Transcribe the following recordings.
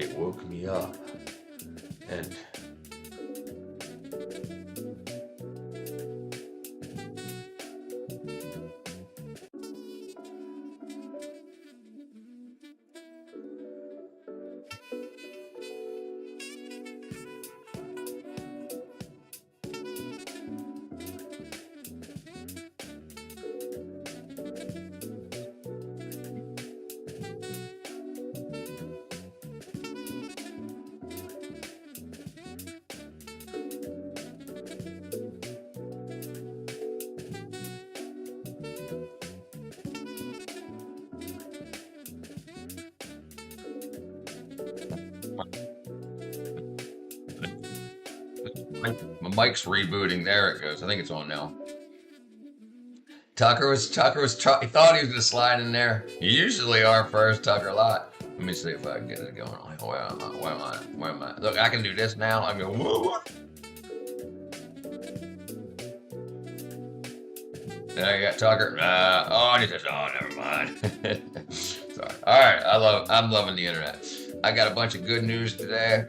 it woke me up. And my mic's rebooting. There it goes. I think it's on now. He thought he was gonna slide in there. You usually are first, Tucker, a lot. Let me see if I can get it going. Where am I? Look, I can do this now. I'm going, whoa. There you got Tucker. Never mind. Sorry. All right, I'm loving the internet. I got a bunch of good news today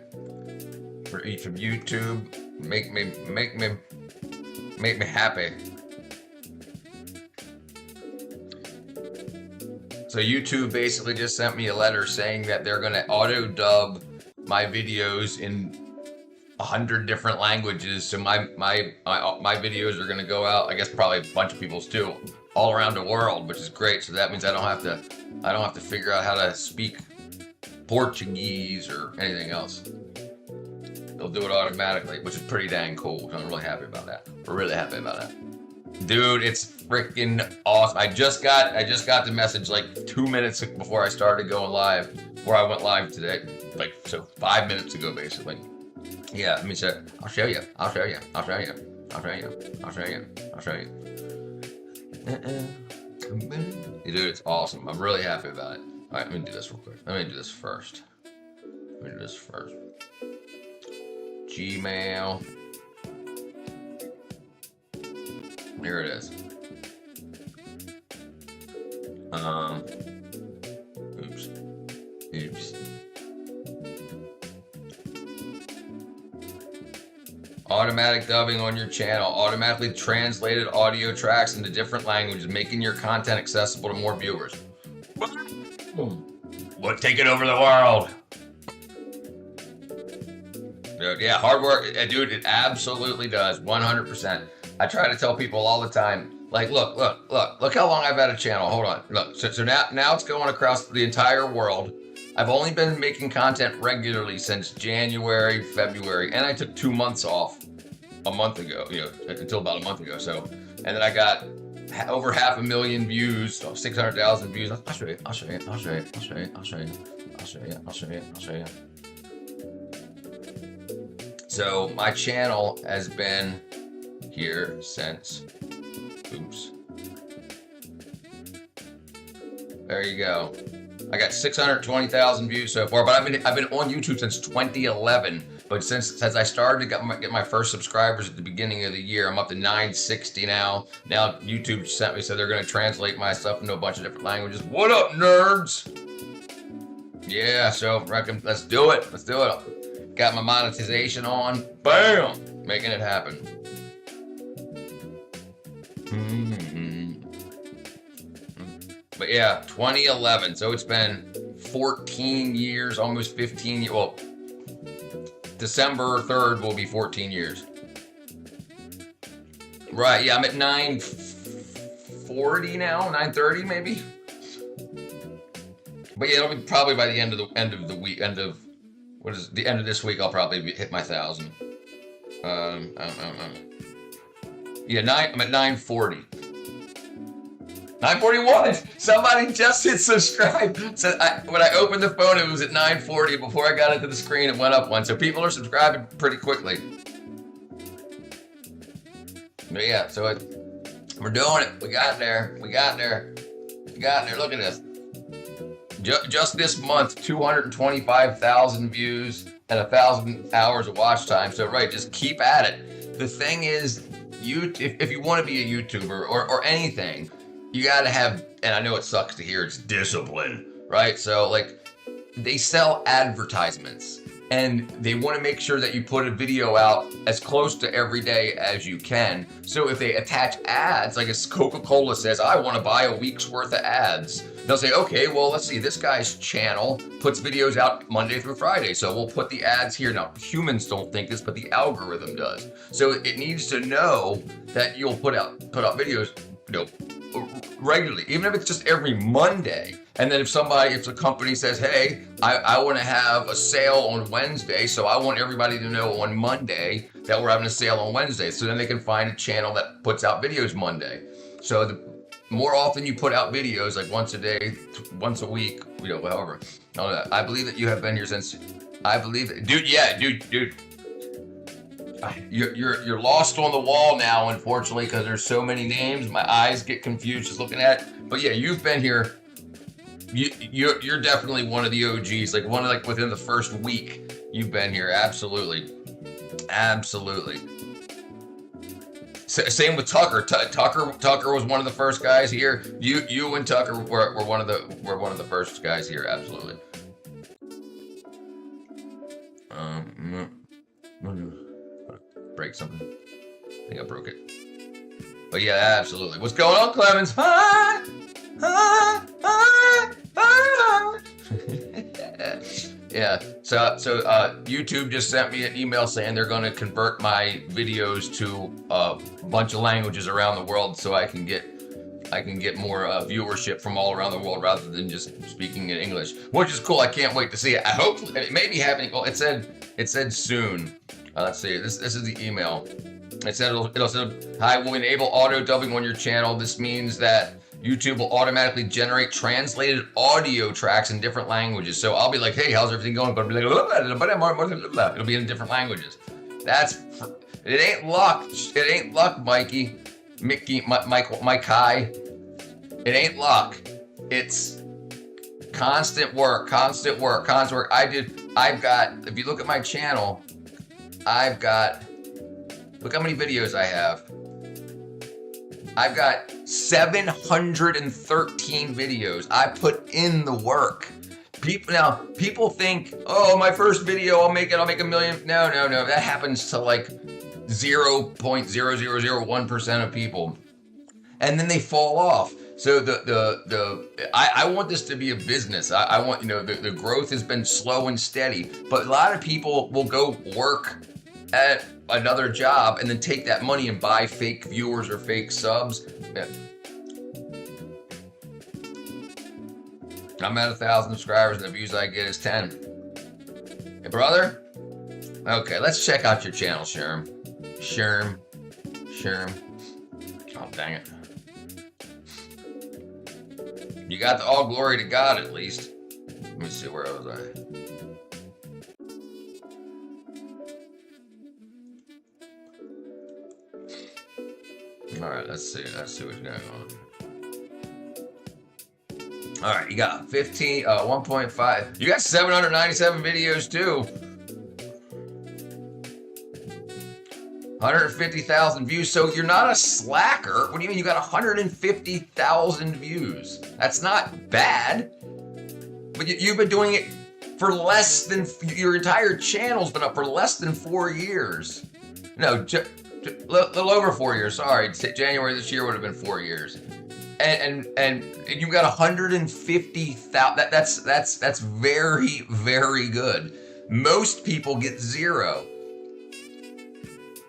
from YouTube. Make me happy. So YouTube basically just sent me a letter saying that they're going to auto dub my videos in 100 different languages. So my videos are going to go out. I guess probably a bunch of people's too, all around the world, which is great. So that means I don't have to figure out how to speak Portuguese or anything else. They'll do it automatically, which is pretty dang cool. So I'm really happy about that. We're really happy about that. Dude, it's freaking awesome. I just got the message like 2 minutes before I started going live, before I went live today. Like, so 5 minutes ago, basically. Yeah, let me show. I'll show you. Dude, it's awesome. I'm really happy about it. All right, let me do this real quick. Let me do this first. Gmail. Here it is. Oops. Automatic dubbing on your channel. Automatically translated audio tracks into different languages, making your content accessible to more viewers. What? Taking over the world. Dude, yeah, hard work. Dude, it absolutely does. 100%. I try to tell people all the time, like, look how long I've had a channel. Hold on. Look, so now it's going across the entire world. I've only been making content regularly since January, February, and I took 2 months off a month ago, until about a month ago. So, and then I got over 500,000 views, 600,000 views. I'll show you. So my channel has been here since, there you go. I got 620,000 views so far, but I've been on YouTube since 2011. But since I started to get my first subscribers at the beginning of the year, I'm up to 960 now. Now YouTube sent me, so they're going to translate my stuff into a bunch of different languages. What up, nerds? Yeah, so let's do it. Got my monetization on. Bam! Making it happen. But yeah, 2011. So it's been 14 years, almost 15 years. Well, December 3rd will be 14 years. Right, yeah, I'm at 940 now, 930 maybe. But yeah, it'll be probably by the end of the week, the end of this week, I'll probably hit my 1,000. Yeah, I'm at 940. 941. Somebody just hit subscribe. So when I opened the phone, it was at 940. Before I got into the screen, it went up one. So people are subscribing pretty quickly. But yeah, so we're doing it. We got there. Look at this. Just this month, 225,000 views and 1,000 hours of watch time. So right, just keep at it. The thing is, if you want to be a YouTuber or anything, you got to have, and I know it sucks to hear, it's discipline, right? So like, they sell advertisements, and they want to make sure that you put a video out as close to every day as you can. So if they attach ads, like if Coca-Cola says, I want to buy a week's worth of ads, they'll say, okay, well, let's see, this guy's channel puts videos out Monday through Friday, so we'll put the ads here. Now, humans don't think this, but the algorithm does. So it needs to know that you'll put out videos, regularly, even if it's just every Monday. And then if a company says, hey, I want to have a sale on Wednesday, so I want everybody to know on Monday that we're having a sale on Wednesday. So then they can find a channel that puts out videos Monday. So the more often you put out videos, like once a day, once a week, however. I believe that you have been here since, I believe that, dude. You're lost on the wall now, unfortunately, because there's so many names. My eyes get confused just looking at it. But yeah, you've been here. You're definitely one of the OGs, like within the first week you've been here. Absolutely. Same with Tucker. Tucker was one of the first guys here. You and Tucker were one of the first guys here. Absolutely. Break something. I think I broke it. But yeah, absolutely. What's going on, Clemens? Yeah. So YouTube just sent me an email saying they're going to convert my videos to a bunch of languages around the world, so I can get more viewership from all around the world rather than just speaking in English, which is cool. I can't wait to see it. I hope it may be happening. Well, it said soon. Let's see. This is the email. It said it'll say, hi, we'll enable auto dubbing on your channel. This means that YouTube will automatically generate translated audio tracks in different languages. So I'll be like, hey, how's everything going? But I'll be like, it'll be in different languages. It ain't luck. It ain't luck, Mikey. Mickey, Mike High. It ain't luck. It's constant work. If you look at my channel, look how many videos I have. I've got 713 videos. I put in the work. People think, oh, my first video, I'll make $1 million. No. That happens to like 0.0001% of people. And then they fall off. So I want this to be a business. I want, the growth has been slow and steady, but a lot of people will go work at another job and then take that money and buy fake viewers or fake subs. Yeah. I'm at 1,000 subscribers and the views I get is 10. Hey, brother? Okay, let's check out your channel, Sherm. Oh, dang it. You got the all glory to God, at least. Let me see, where was I? All right, let's see what's going on. All right, you got 1.5. You got 797 videos too. 150,000 views. So you're not a slacker. What do you mean? You got 150,000 views. That's not bad. But you've been doing it for less than, your entire channel's been up for less than 4 years. No, a little over 4 years. Sorry, January this year would have been 4 years. And you got 150,000. That's very, very good. Most people get 0.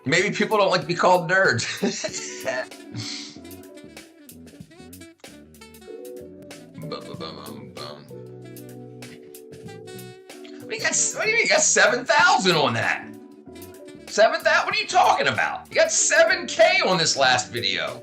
Maybe people don't like to be called nerds. What do you mean? You got 7,000 on that? 7,000? What are you talking about? You got 7K on this last video.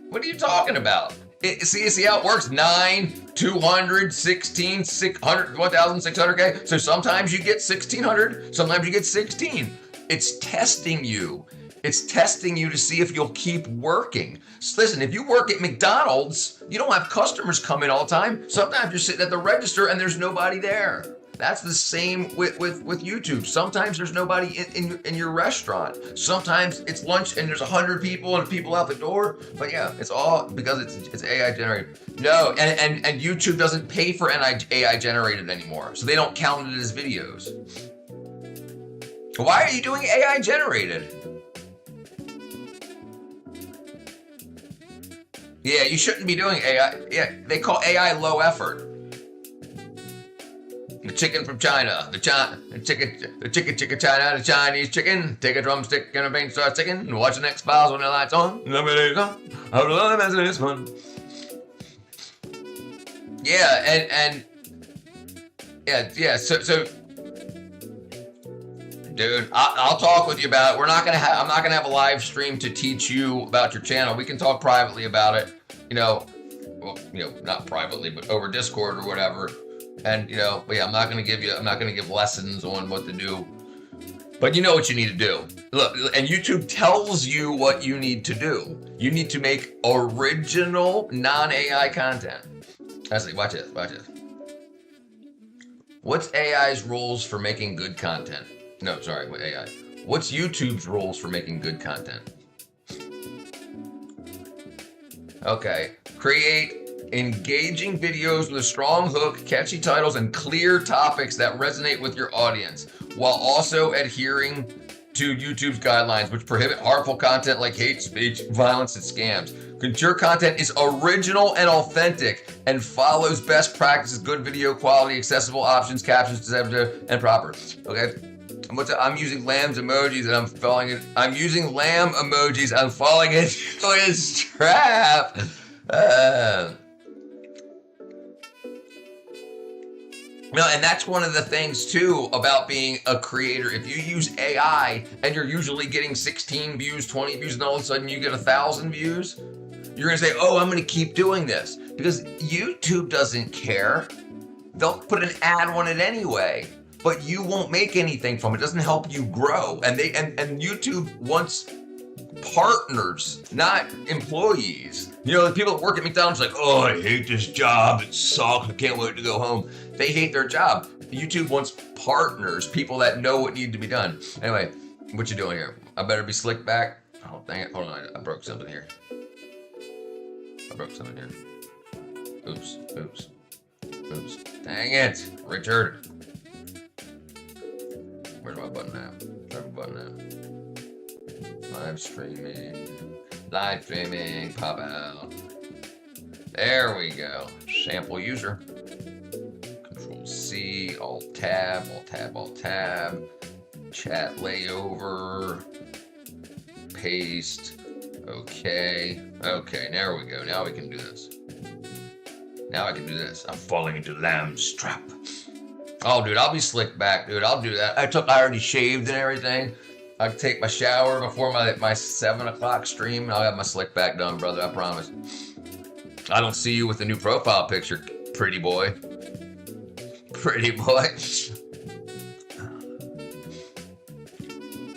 What are you talking about? See how it works? 9, 200, 16, 600, 1,600K. So sometimes you get 1,600, sometimes you get 16. It's testing you. It's testing you to see if you'll keep working. So listen, if you work at McDonald's, you don't have customers come in all the time. Sometimes you're sitting at the register and there's nobody there. That's the same with YouTube. Sometimes there's nobody in your restaurant. Sometimes it's lunch and there's 100 people and people out the door. But yeah, it's all because it's AI generated. No, and YouTube doesn't pay for AI generated anymore, so they don't count it as videos. Why are you doing AI generated? Yeah, you shouldn't be doing AI. Yeah, they call AI low effort. The chicken from China, the chicken China, the Chinese chicken. Take a drumstick and a paint start sticking, and watch the X-Files when the lights on. I love this one. Yeah, and yeah. So, dude, I'll talk with you about it. I'm not gonna have a live stream to teach you about your channel. We can talk privately about it. Well, not privately, but over Discord or whatever. And but yeah, I'm not gonna give lessons on what to do. But you know what you need to do. Look, and YouTube tells you what you need to do. You need to make original non-AI content. Actually, watch this. What's AI's rules for making good content? No, sorry, what AI? What's YouTube's rules for making good content? Okay, create engaging videos with a strong hook, catchy titles, and clear topics that resonate with your audience, while also adhering to YouTube's guidelines, which prohibit harmful content like hate speech, violence, and scams. Your content is original and authentic and follows best practices, good video quality, accessible options, captions, and proper. Okay. I'm using lamb's emojis and I'm falling in. I'm using lamb emojis. I'm falling into his trap. No, and that's one of the things too about being a creator. If you use AI and you're usually getting 16 views, 20 views, and all of a sudden you get 1,000 views, you're gonna say, "Oh, I'm gonna keep doing this," because YouTube doesn't care. They'll put an ad on it anyway, but you won't make anything from it. It doesn't help you grow. And YouTube wants partners, not employees. The people that work at McDonald's like, "Oh, I hate this job. It sucks. I can't wait to go home." They hate their job. YouTube wants partners, people that know what needs to be done. Anyway, what you doing here? I better be slicked back. Oh, dang it. Hold on. I broke something here. Oops. Dang it, Richard. Where's my button at? Live streaming, pop out. There we go. Sample user. Control C, Alt tab. Chat layover. Paste. Okay, there we go. Now we can do this. I'm falling into lamb's trap. Oh, dude, I'll be slicked back, dude. I'll do that. I already shaved and everything. I take my shower before my 7 o'clock stream, and I'll have my slick back done, brother. I promise. I don't see you with the new profile picture, pretty boy.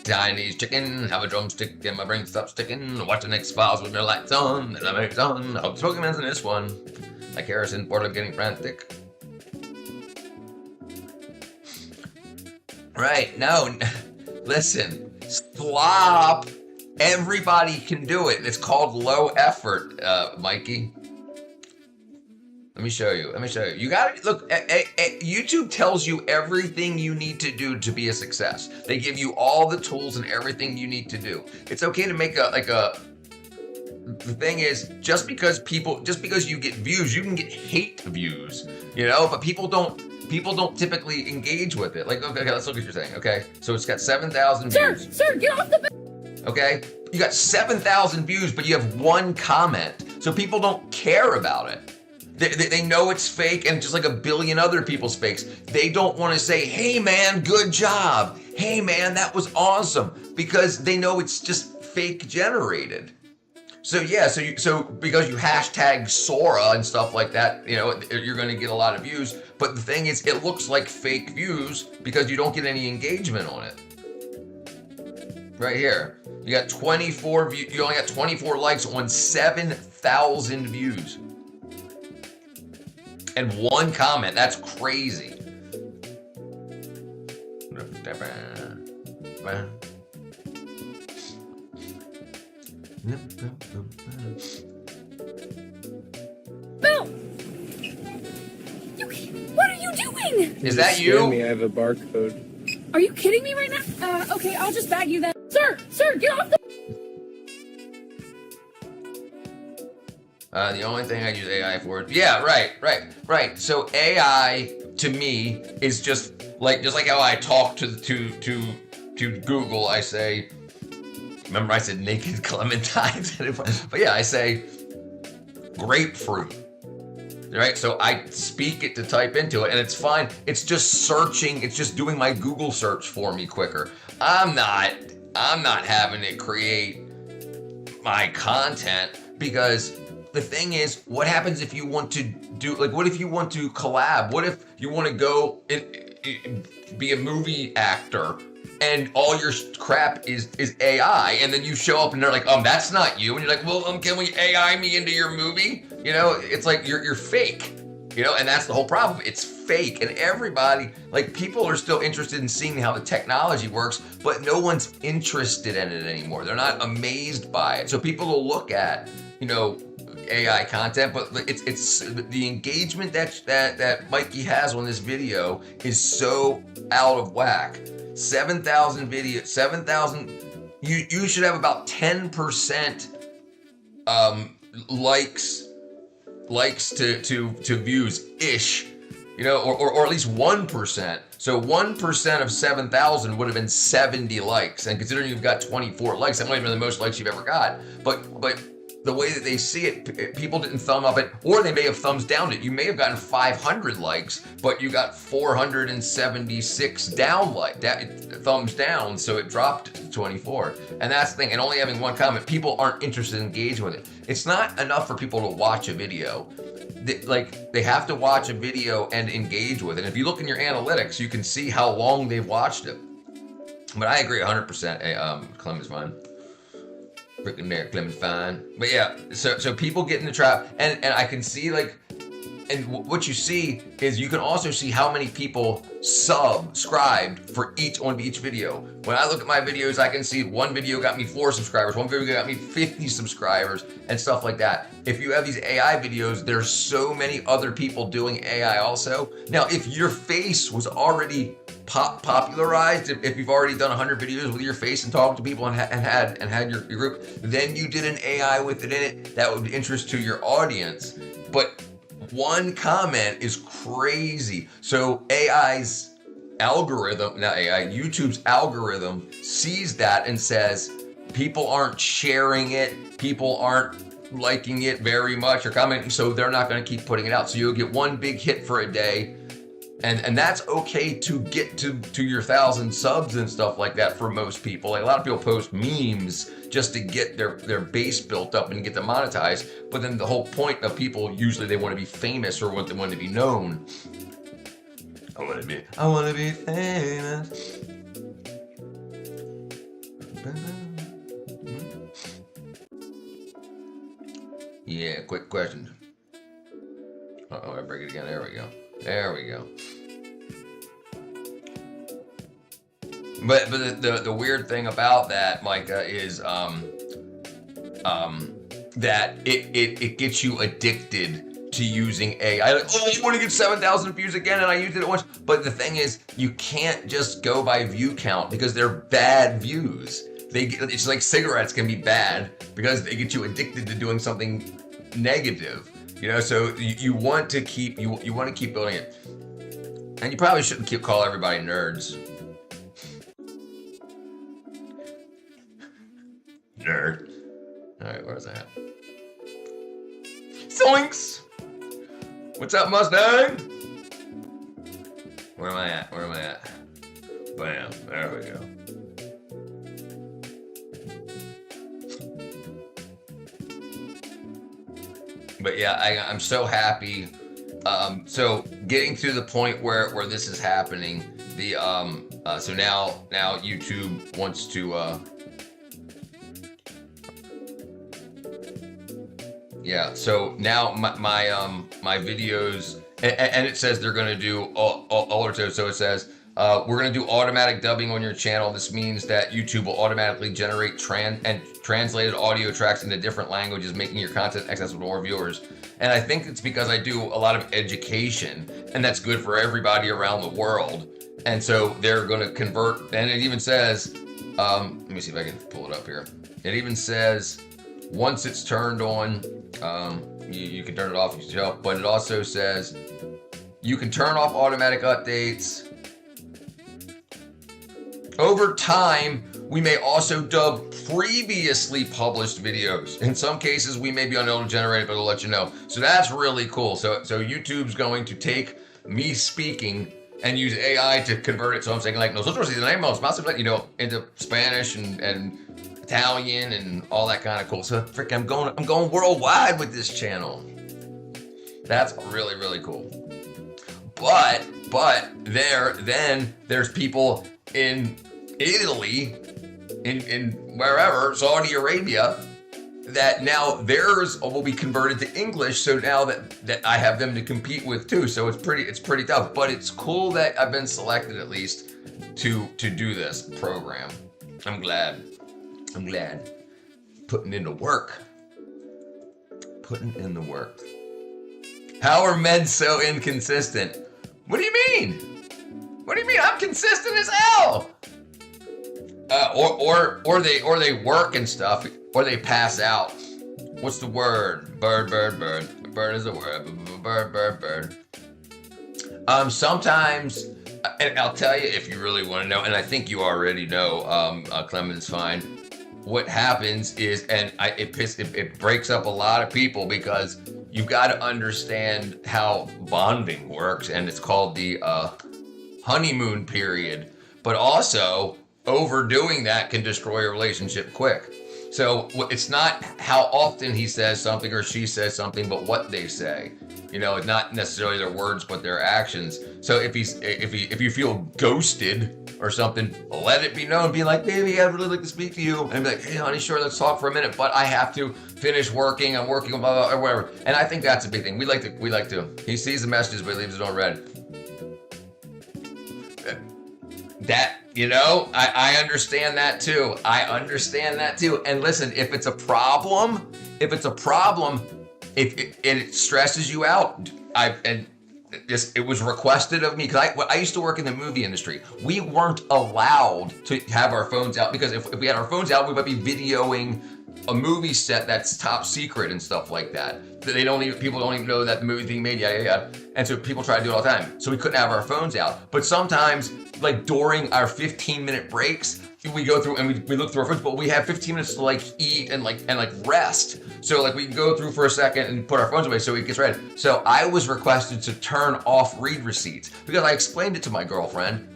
Chinese chicken, have a drumstick and my brain stops sticking. Watching X-Files with their lights on, and the lights on. I'll smoke him in this one. Like Harrison Ford, getting frantic. Right, no, listen, slop. Everybody can do it. It's called low effort, Mikey. Let me show you. You gotta look. YouTube tells you everything you need to do to be a success. They give you all the tools and everything you need to do. It's okay to make the thing is, just because you get views, you can get hate views, but people don't typically engage with it. Like, okay, let's look at your thing. Okay, so it's got 7,000 views. Sir, get off the. Okay, you got 7,000 views, but you have one comment, so people don't care about it. They know it's fake, and just like a billion other people's fakes, they don't want to say, "Hey man, good job. Hey man, that was awesome," because they know it's just fake generated. So yeah, so because you hashtag Sora and stuff like that, you're going to get a lot of views. But the thing is, it looks like fake views because you don't get any engagement on it. Right here, you got 24 views. You only got 24 likes on 7,000 views. And one comment. That's crazy. Bill! What are you doing? Is that you? Me, I have a barcode. Are you kidding me right now? Okay, I'll just bag you then. Sir, get off the... The only thing I use AI for is, yeah, right. So AI to me is just like how I talk to Google. I say, remember I said naked clementines, but yeah, I say grapefruit. Right, so I speak it to type into it, and it's fine. It's just searching. It's just doing my Google search for me quicker. I'm not having it create my content, because the thing is, what happens if you want to do, like, what if you want to collab? What if you want to go be a movie actor and all your crap is AI, and then you show up and they're like, that's not you, and you're like, well, can we AI me into your movie? You know, it's like you're fake, you know, and that's the whole problem. It's fake, and everybody, like, people are still interested in seeing how the technology works, but no one's interested in it anymore. They're not amazed by it. So people will look at, you know, AI content, but it's the engagement that Mikey has on this video is so out of whack. 7,000 videos, 7,000. You should have about 10% likes to views ish, you know, or at least 1%. So 1% of 7,000 would have been 70 likes, and considering you've got 24 likes, that might have been the most likes you've ever got. But the way that they see it, people didn't thumb up it, or they may have thumbs down it. You may have gotten 500 likes, but you got 476 thumbs down, so it dropped to 24. And that's the thing, and only having one comment, people aren't interested in engaging with it. It's not enough for people to watch a video. They have to watch a video and engage with it. And if you look in your analytics, you can see how long they've watched it. But I agree 100%. Clem is fine. Freaking Mayor Clem's fine. But yeah, so people get in the trap, and I can see, like, and what you see is you can also see how many people subscribed for each video. When I look at my videos, I can see one video got me 4 subscribers, one video got me 50 subscribers, and stuff like that. If you have these AI videos, there's so many other people doing AI also. Now, if your face was already popularized, if you've already done 100 videos with your face and talked to people and had your group, then you did an AI with it in it that would interest to your audience. But one comment is crazy. So AI's algorithm, not AI, YouTube's algorithm sees that and says people aren't sharing it, people aren't liking it very much or commenting, so they're not going to keep putting it out. So you'll get one big hit for a day, and that's okay to get to your 1,000 subs and stuff like that for most people. Like, a lot of people post memes just to get their base built up and get them monetized. But then the whole point of people, usually they want to be famous or want to be known. I want to be famous. Yeah, quick question. I break it again. There we go. But the weird thing about that, Micah, is that it gets you addicted to using AI. Like, I want to get 7,000 views again, and I used it once. But the thing is, you can't just go by view count, because they're bad views. It's like cigarettes can be bad because they get you addicted to doing something negative. You know, so you want to keep building it, and you probably shouldn't call everybody nerds. Nerd. All right, where's that? Zoinks! What's up, Mustang? Where am I at? Bam! There we go. But yeah, I'm so happy. So getting to the point where this is happening, so now YouTube wants to yeah, so now my videos, and it says they're gonna do alter, so it says We're going to do automatic dubbing on your channel. This means that YouTube will automatically generate translated audio tracks into different languages, making your content accessible to more viewers. And I think it's because I do a lot of education, and that's good for everybody around the world. And so they're going to convert, and it even says, let me see if I can pull it up here. It even says, once it's turned on, you can turn it off yourself, but it also says you can turn off automatic updates. Over time, we may also dub previously published videos. In some cases, we may be unable to generate it, but I'll let you know. So that's really cool. So YouTube's going to take me speaking and use AI to convert it. So I'm saying like nosotros tenemos más, you know, into Spanish and Italian and all that kind of cool. So freaking I'm going worldwide with this channel. That's really, really cool. But there's people in Italy, in wherever, Saudi Arabia, that now theirs will be converted to English. So now that I have them to compete with too. So it's pretty tough. But it's cool that I've been selected at least to do this program. I'm glad. Putting in the work. How are men so inconsistent? What do you mean? I'm consistent as hell. Or they work and stuff, or they pass out. What's the word? Bird. Bird is a word. Bird. Sometimes, and I'll tell you if you really want to know, and I think you already know, Clement's fine. What happens is, and it breaks up a lot of people because you've got to understand how bonding works, and it's called the honeymoon period. But also, overdoing that can destroy a relationship quick. So it's not how often he says something or she says something, but what they say. You know, not necessarily their words, but their actions. So if you feel ghosted or something, let it be known. Be like, baby, I'd really like to speak to you. And be like, hey, honey, sure, let's talk for a minute, but I have to finish working. I'm working, blah, blah, or whatever. And I think that's a big thing. We like to. He sees the messages, but he leaves it on read. That, you know, I understand that too. And listen, if it's a problem, if it stresses you out, it was requested of me, because I used to work in the movie industry. We weren't allowed to have our phones out, because if we had our phones out, we might be videoing a movie set that's top secret and stuff like that. People don't even know that the movie's being made, yeah. And so people try to do it all the time. So we couldn't have our phones out. But sometimes, like during our 15-minute breaks, we go through and we look through our phones, but we have 15 minutes to like eat and rest. So like we can go through for a second and put our phones away so it gets read. So I was requested to turn off read receipts because I explained it to my girlfriend.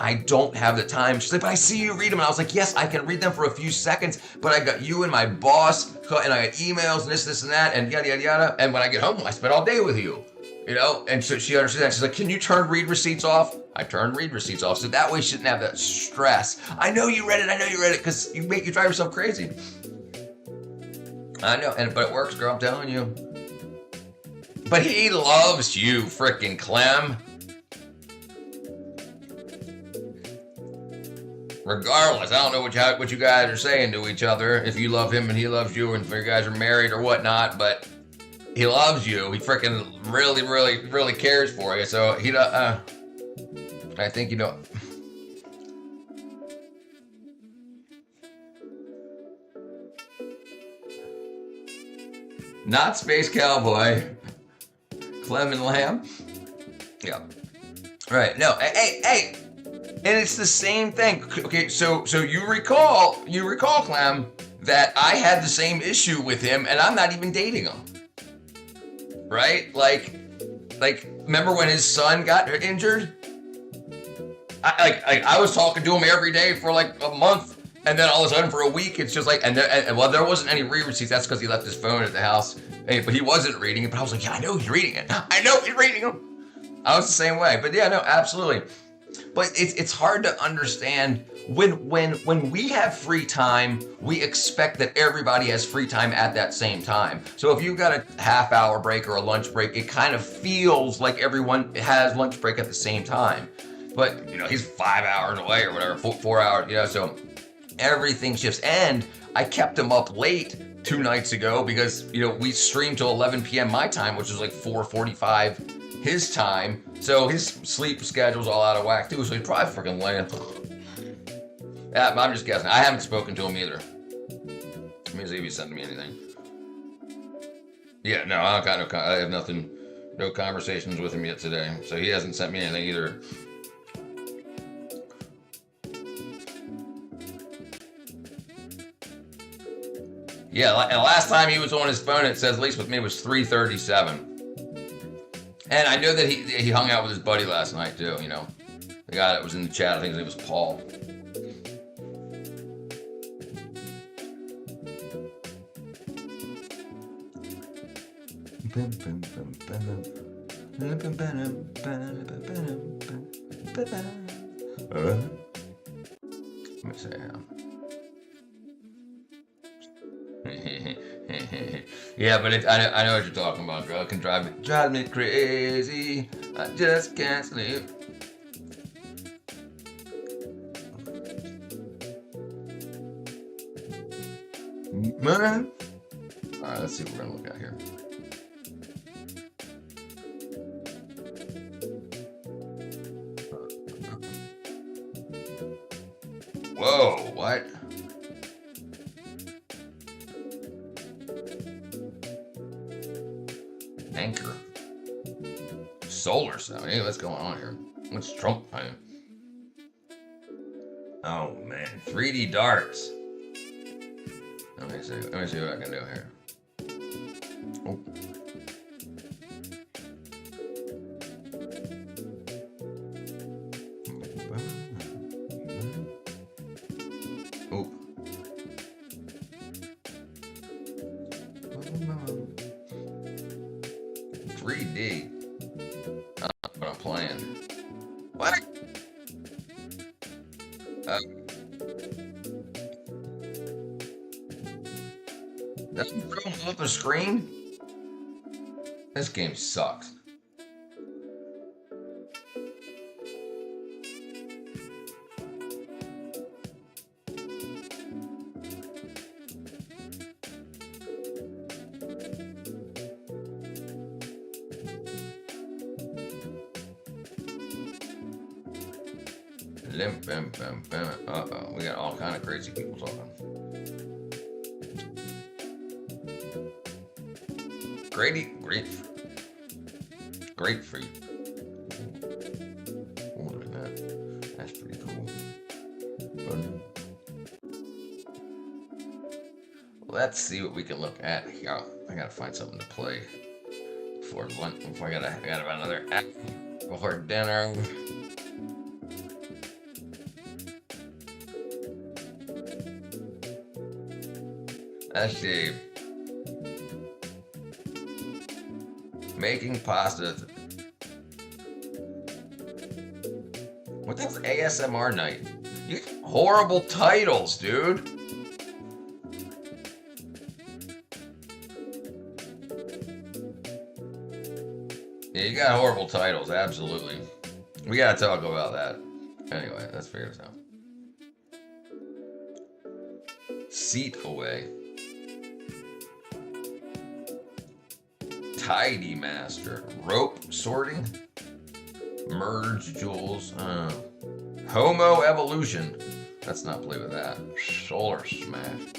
I don't have the time. She's like, but I see you read them. And I was like, yes, I can read them for a few seconds, but I got you and my boss, and I got emails and this and that, and yada, yada, yada. And when I get home, I spend all day with you. You know, and so she understood that. She's like, can you turn read receipts off? I turned read receipts off. So that way she didn't have that stress. I know you read it because you drive yourself crazy. I know, but it works, girl, I'm telling you. But he loves you, frickin' Clem. Regardless, I don't know what you guys are saying to each other, if you love him and he loves you, and if you guys are married or whatnot, but he loves you. He freaking really, really, really cares for you. So I think, you know. Not Space Cowboy. Clement Lamb. Yeah. Right. No. Hey. And it's the same thing. Okay. So you recall, Clem, that I had the same issue with him, and I'm not even dating him. Right? Like, remember when his son got injured? I was talking to him every day for like a month, and then all of a sudden for a week, it's just like, there wasn't any read receipts. That's because he left his phone at the house. Hey, but he wasn't reading it. But I was like, yeah, I know he's reading it. I know he's reading them. I was the same way. But yeah, no, absolutely. But it's hard to understand when we have free time, we expect that everybody has free time at that same time. So if you've got a half-hour break or a lunch break, it kind of feels like everyone has lunch break at the same time. But, you know, he's 5 hours away or whatever, 4 hours, you know, so everything shifts. And I kept him up late 2 nights ago because, you know, we streamed till 11 p.m. my time, which was like 4:45 his time. So his sleep schedule's all out of whack too, so he's probably freaking laying. Yeah, I'm just guessing. I haven't spoken to him either. Let me see if he sent me anything. Yeah, no, I have nothing, no conversations with him yet today. So he hasn't sent me anything either. Yeah, and last time he was on his phone, it says, at least with me, it was 3:37. And I know that he hung out with his buddy last night too, you know. The guy that was in the chat, I think his name was Paul. Let me say yeah, but I know what you're talking about, girl. It can drive me crazy. I just can't sleep. Alright, let's see what we're gonna look at here. Whoa, what? Anchor. Solar cell. Hey, what's going on here? What's Trump playing? Oh man, 3D darts. Let me see what I can do here. Oh. Oh. 3D. What I'm playing. What? Doesn't throw up the screen? This game sucks. Uh-oh, we got all kind of crazy people talking. Grapefruit. Oh, look at that. That's pretty cool. Let's see what we can look at here. I gotta find something to play before lunch. Before I got another app before dinner. Let's see. Making pasta. What the hell's ASMR night? You get horrible titles, dude. Yeah, you got horrible titles, absolutely. We gotta talk about that. Anyway, let's figure this out. Seat away. Tidy master. Rope sorting. Merge jewels. Homo evolution. Let's not play with that. Solar smash.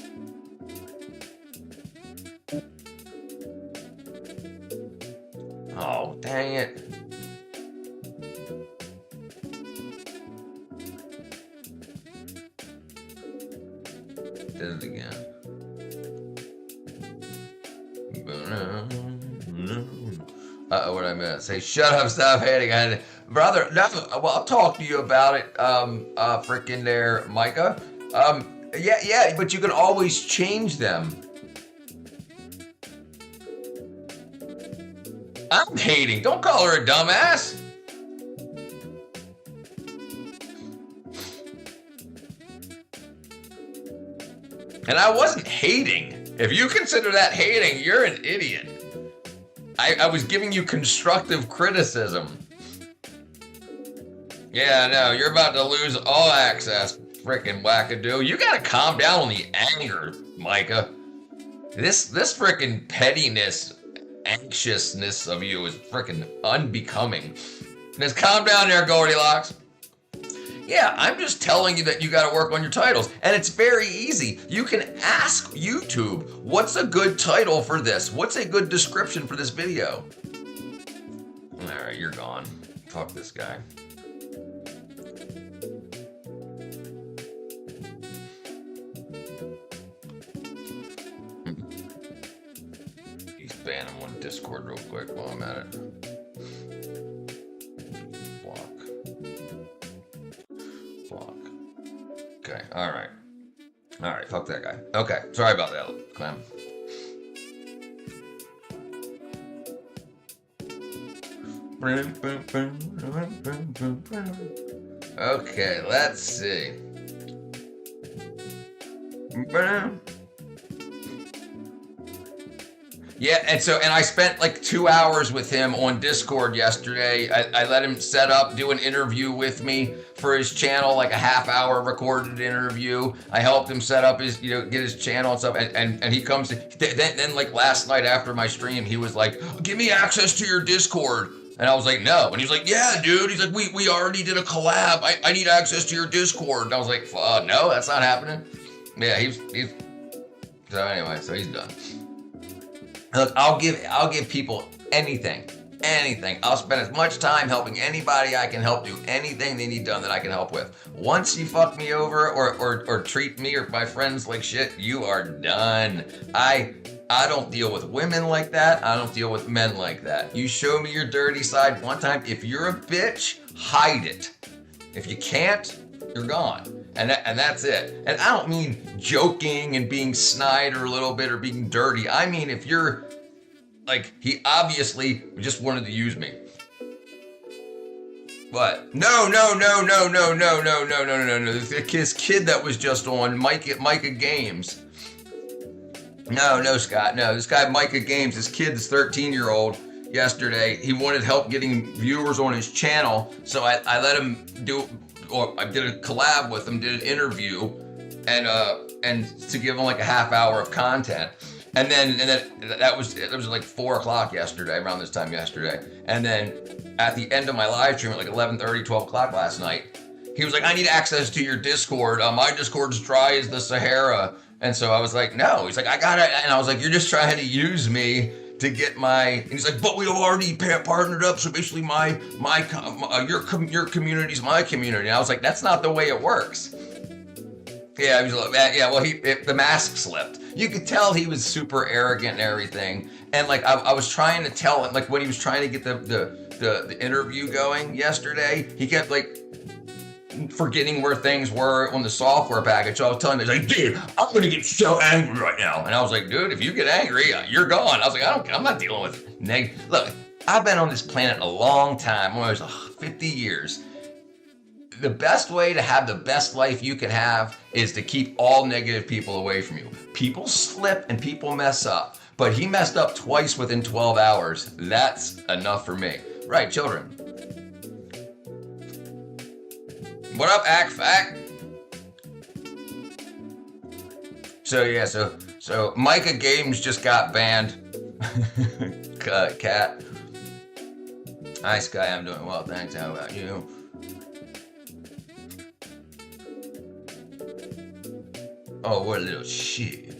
Oh, dang it. Did it again. Uh-oh, what did I miss? Say, shut up, stop hating. Brother, no, well, I'll talk to you about it, frickin' there, Micah. Yeah, but you can always change them. I'm hating. Don't call her a dumbass. And I wasn't hating. If you consider that hating, you're an idiot. I was giving you constructive criticism. Yeah, no, you're about to lose all access, frickin' wackadoo. You gotta calm down on the anger, Micah. This frickin' pettiness, anxiousness of you is frickin' unbecoming. Just calm down there, Goldilocks. Yeah, I'm just telling you that you gotta work on your titles. And it's very easy. You can ask YouTube, what's a good title for this? What's a good description for this video? Alright, you're gone. Fuck this guy. He's ban him on Discord real quick while I'm at it. Block. Okay, alright. Alright, fuck that guy. Okay, sorry about that, Clem. Okay, let's see. Yeah, and I spent like 2 hours with him on Discord yesterday. I let him set up, do an interview with me for his channel, like a half-hour recorded interview. I helped him set up his, get his channel and stuff. And he comes, then like last night after my stream, he was like, "Give me access to your Discord." And I was like, "No." And he's like, "Yeah, dude." He's like, we already did a collab. I need access to your Discord." And I was like, "No, that's not happening." Yeah, he's so anyway, so he's done. Look, I'll give people anything. I'll spend as much time helping anybody I can help do anything they need done that I can help with. Once you fuck me over or treat me or my friends like shit, you are done. I don't deal with women like that. I don't deal with men like that. You show me your dirty side one time. If you're a bitch, hide it. If you can't, you're gone. And that's it. And I don't mean joking and being snide or a little bit or being dirty. I mean, if you're like, he obviously just wanted to use me. What? No. This kid that was just on Micah Games. No, Scott. No, this guy, Micah Games, this kid, this 13-year-old, yesterday, he wanted help getting viewers on his channel. So I let him I did a collab with him, did an interview, and to give him like a half hour of content. And then it was like 4 o'clock yesterday, around this time yesterday. And then at the end of my live stream at like 11:30, 12 o'clock last night, he was like, "I need access to your Discord. My Discord's dry as the Sahara." And so I was like, "No." He's like, "I got it." And I was like, "You're just trying to use me to get my," and he's like, "But we already partnered up, so basically your community's my community." And I was like, "That's not the way it works." Yeah, he was like, "Yeah, well, the mask slipped." You could tell he was super arrogant and everything. And like I was trying to tell him, like when he was trying to get the interview going yesterday, he kept like forgetting where things were on the software package. So I was telling him, he's like, "Dude, I'm gonna get so angry right now." And I was like, "Dude, if you get angry, you're gone." I was like, I'm not dealing with Look, I've been on this planet a long time, almost 50 years. The best way to have the best life you can have is to keep all negative people away from you. People slip and people mess up, but he messed up twice within 12 hours. That's enough for me. Right, children? What up, Fact? So yeah, so Micah Games just got banned. Cat. Hi, Sky. I'm doing well, thanks. How about you? Oh, what a little shit.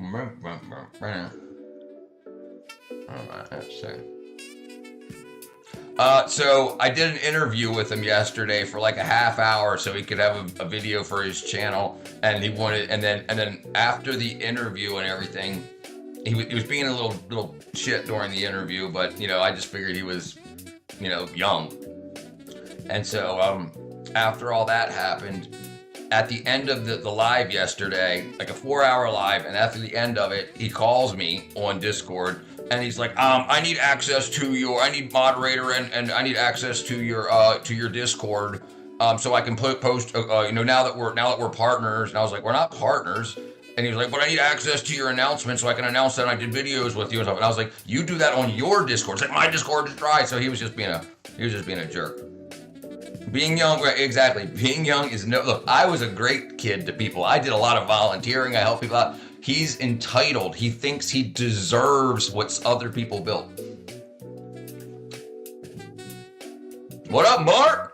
Alright, let's see. So I did an interview with him yesterday for like a half hour so he could have a video for his channel, and he wanted, and then after the interview and everything, he was being a little shit during the interview, but I just figured he was young. And so after all that happened, at the end of the live yesterday, like a 4-hour live, and after the end of it, he calls me on Discord and he's like, "I need access to I need moderator and I need access to your Discord, so I can post, now that we're partners." And I was like, "We're not partners. And he was like, but I need access to your announcement so I can announce that I did videos with you and stuff. And I was like, you do that on your Discord. It's like, my Discord is dry. So he was just being a jerk. Being young, right, exactly. Being young is no, look, I was a great kid to people. I did a lot of volunteering. I helped people out. He's entitled. He thinks he deserves what other people built. What up, Mark?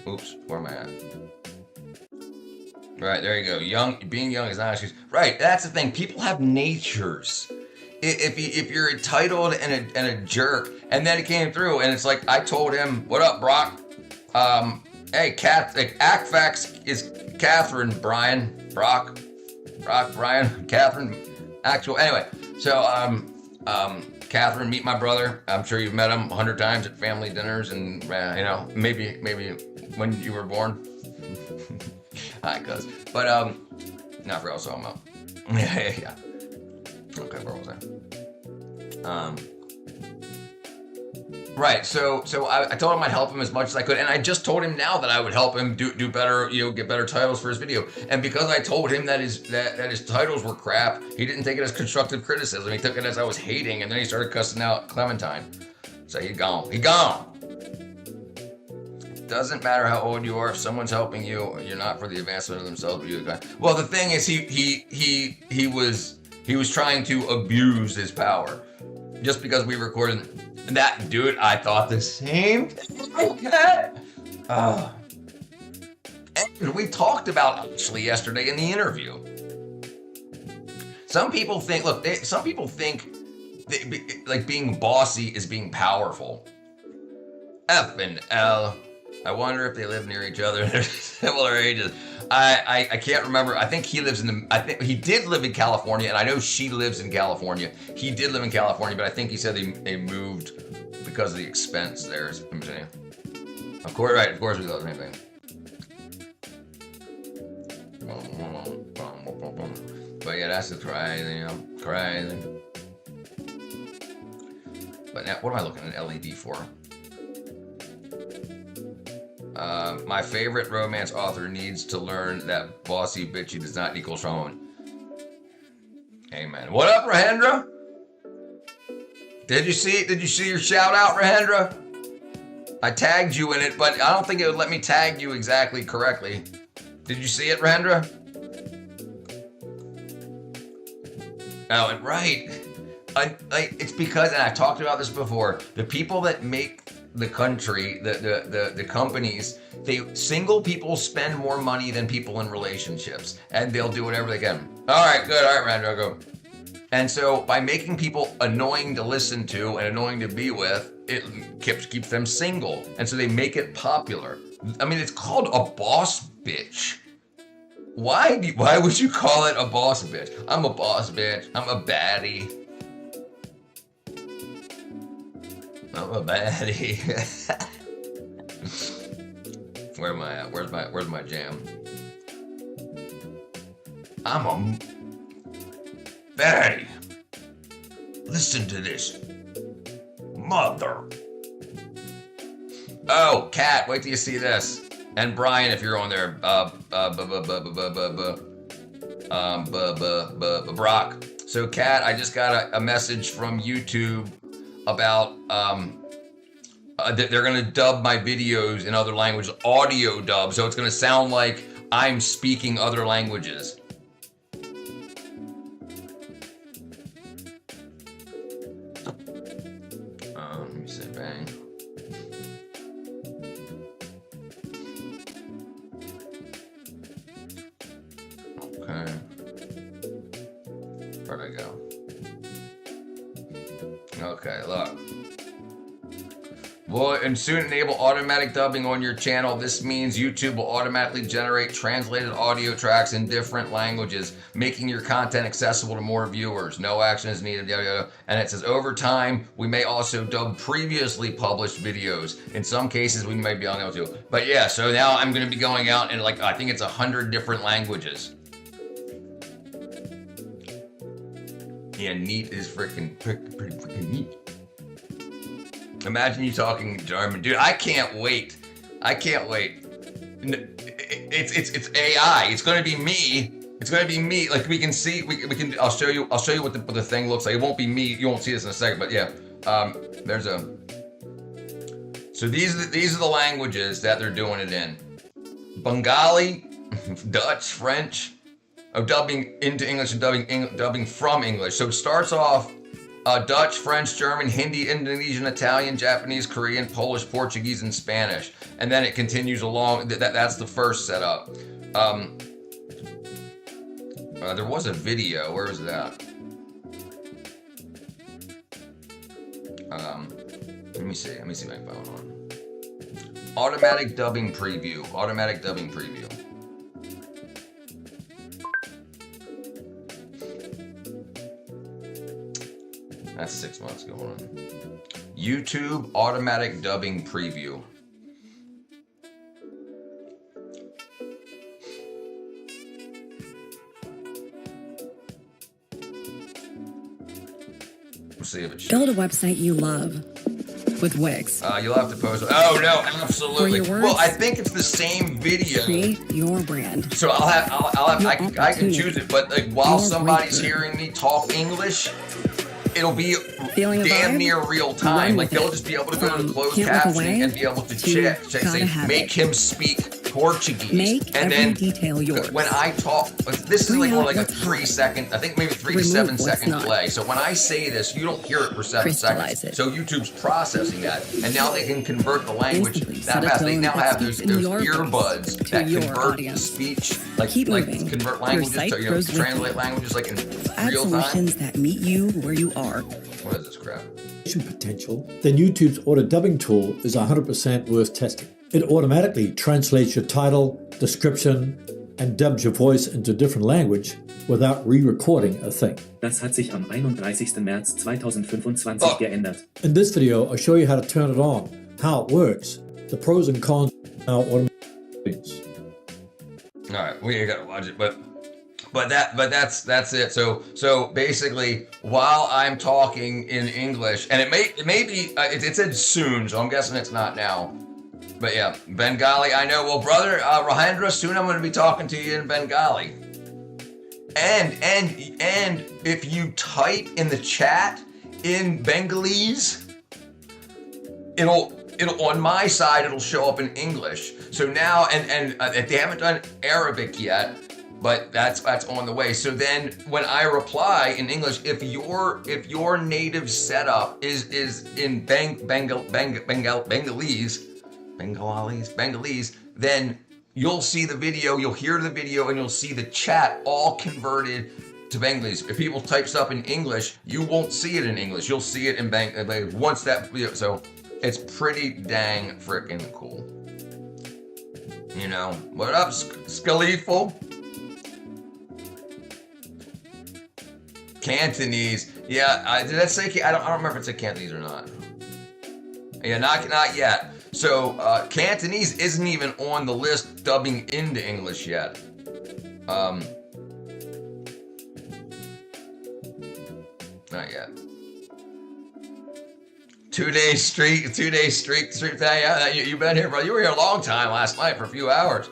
Oops, where am I at? Right, there you go. Being young is not an excuse. Right, that's the thing. People have natures. If you're entitled and a jerk, and then it came through, and it's like I told him, "What up, Brock? Hey, Acfax is Catherine, Brian, Brock, Brian, Catherine, actual." Anyway, so Catherine, meet my brother. I'm sure you've met him 100 times at family dinners, and maybe when you were born. Hi, cuz. But no, I forgot what I was talking about. Yeah. Okay, where was I? Right. So I told him I'd help him as much as I could, and I just told him now that I would help him do better, get better titles for his video. And because I told him that his titles were crap, he didn't take it as constructive criticism. He took it as I was hating, and then he started cussing out Clementine. So he gone. Doesn't matter how old you are. If someone's helping you, you're not for the advancement of themselves, but you. Well, the thing is, he was trying to abuse his power, just because we recorded that. Dude, I thought the same thing. And we talked about actually yesterday in the interview. Some people think, like being bossy is being powerful. F and L. I wonder if they live near each other. They're similar ages. I can't remember. I think he did live in California, and I know she lives in California. He did live in California, but I think he said they moved because of the expense there. Of course, right? Of course, we thought the same thing. But yeah, that's just crazy. Crazy. But now, what am I looking at LED for? My favorite romance author needs to learn that bossy bitchy does not equal strong. Amen. What up, Rahendra? Did you see your shout out, Rahendra? I tagged you in it, but I don't think it would let me tag you exactly correctly. Did you see it, Rahendra? Oh, and right. It's because, and I've talked about this before, the people that make the country, the companies, single people spend more money than people in relationships, and they'll do whatever they can. All right, good. All right, Randall, go. And so by making people annoying to listen to and annoying to be with, it keeps them single, and so they make it popular. I mean, it's called a boss bitch. Why would you call it a boss bitch? I'm a boss bitch. I'm a baddie. I'm a baddie. Where am I at? Where's my jam? I'm a baddie. Listen to this. Mother. Oh, Kat, wait till you see this. And Brian, if you're on there, Brock. So Kat, I just got a message from YouTube about they're gonna dub my videos in other languages, audio dub, so it's gonna sound like I'm speaking other languages. Let me say bang. Okay. Where'd I go? Okay, look. Will and soon enable automatic dubbing on your channel. This means YouTube will automatically generate translated audio tracks in different languages, making your content accessible to more viewers. No action is needed. Yada, yada. And it says over time, we may also dub previously published videos. In some cases, we may be unable to. But yeah, so now I'm going to be going out in I think it's 100 different languages. Yeah, neat is pretty freaking neat. Imagine you talking German, dude. I can't wait. I can't wait. It's AI. It's gonna be me. It's gonna be me. Like we can see. We can. I'll show you what the thing looks like. It won't be me. You won't see this in a second. But yeah. There's a. So these are the languages that they're doing it in. Bengali, Dutch, French. Dubbing into English and dubbing from English. So it starts off Dutch, French, German, Hindi, Indonesian, Italian, Japanese, Korean, Polish, Portuguese, and Spanish. And then it continues along. That's the first setup. There was a video. Where was that? Let me see if I can find one. Automatic dubbing preview. Automatic dubbing preview. That's 6 months going on. YouTube automatic dubbing preview. We'll see if it shows. Build a website you love with Wix. You'll have to post. Oh no, absolutely. For your words, well, I think it's the same video. Create your brand. So I can choose it, but like while Your somebody's breakthrough. hearing me talk English, it'll be Feeling a damn vibe? near real time. Run Like with they'll it. just be able to go to From closed can't look captioning away and be able to to check, gotta say, have make it. him speak Portuguese. Make and every then detail yours. when I talk, this is Bring like more out like a what's hot. 3 second, I think maybe 3 to Remove 7 what's second not. delay. So when I say this, you don't hear it for 7 Crystallize seconds. it. So YouTube's processing that, and now they can convert the language Instantly that set a fast. They tone now that have those speaks in your voice earbuds to that your convert audience. speech, Keep like moving. convert Your languages site to grows with translate you. languages like in Add real time. solutions that meet you where you are. What is this crap? Potential, then YouTube's auto dubbing tool is 100% worth testing. It automatically translates your title, description, and dubs your voice into different language without re-recording a thing. Das hat sich am 31. März 2025 geändert. In this video, I'll show you how to turn it on, how it works, the pros and cons of how automatic. All right, we gotta watch it, but that's it. So basically, while I'm talking in English, and it may be it said soon, so I'm guessing it's not now. But yeah, Bengali. I know. Well, brother Rohendra, soon I'm going to be talking to you in Bengali. And if you type in the chat in Bengalese, it'll on my side it'll show up in English. So now and they haven't done Arabic yet, but that's on the way. So then when I reply in English, if your native setup is in Bengalese, then you'll see the video, you'll hear the video, and you'll see the chat all converted to Bengalese. If people type stuff in English, you won't see it in English. You'll see it in Bengalese once that video. So it's pretty dang freaking cool. You know, what up, Scalifo? Cantonese. Yeah, did that say? I don't remember if it said Cantonese or not. Yeah, not yet. So Cantonese isn't even on the list dubbing into English yet. Not yet. 2 days streak. Yeah, you've been here, bro. You were here a long time last night for a few hours.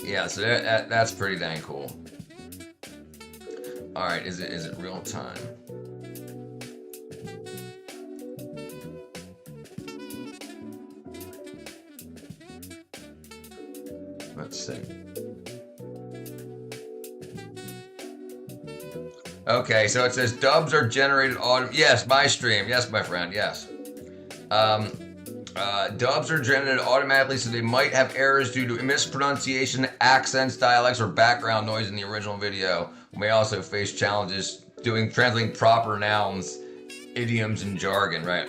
Yeah, so that's pretty dang cool. All right, is it real time? Let's see. Okay, so it says dubs are generated yes, my stream. Yes, my friend. Yes. Dubs are generated automatically, so they might have errors due to mispronunciation, accents, dialects, or background noise in the original video. We may also face challenges translating proper nouns, idioms, and jargon. Right.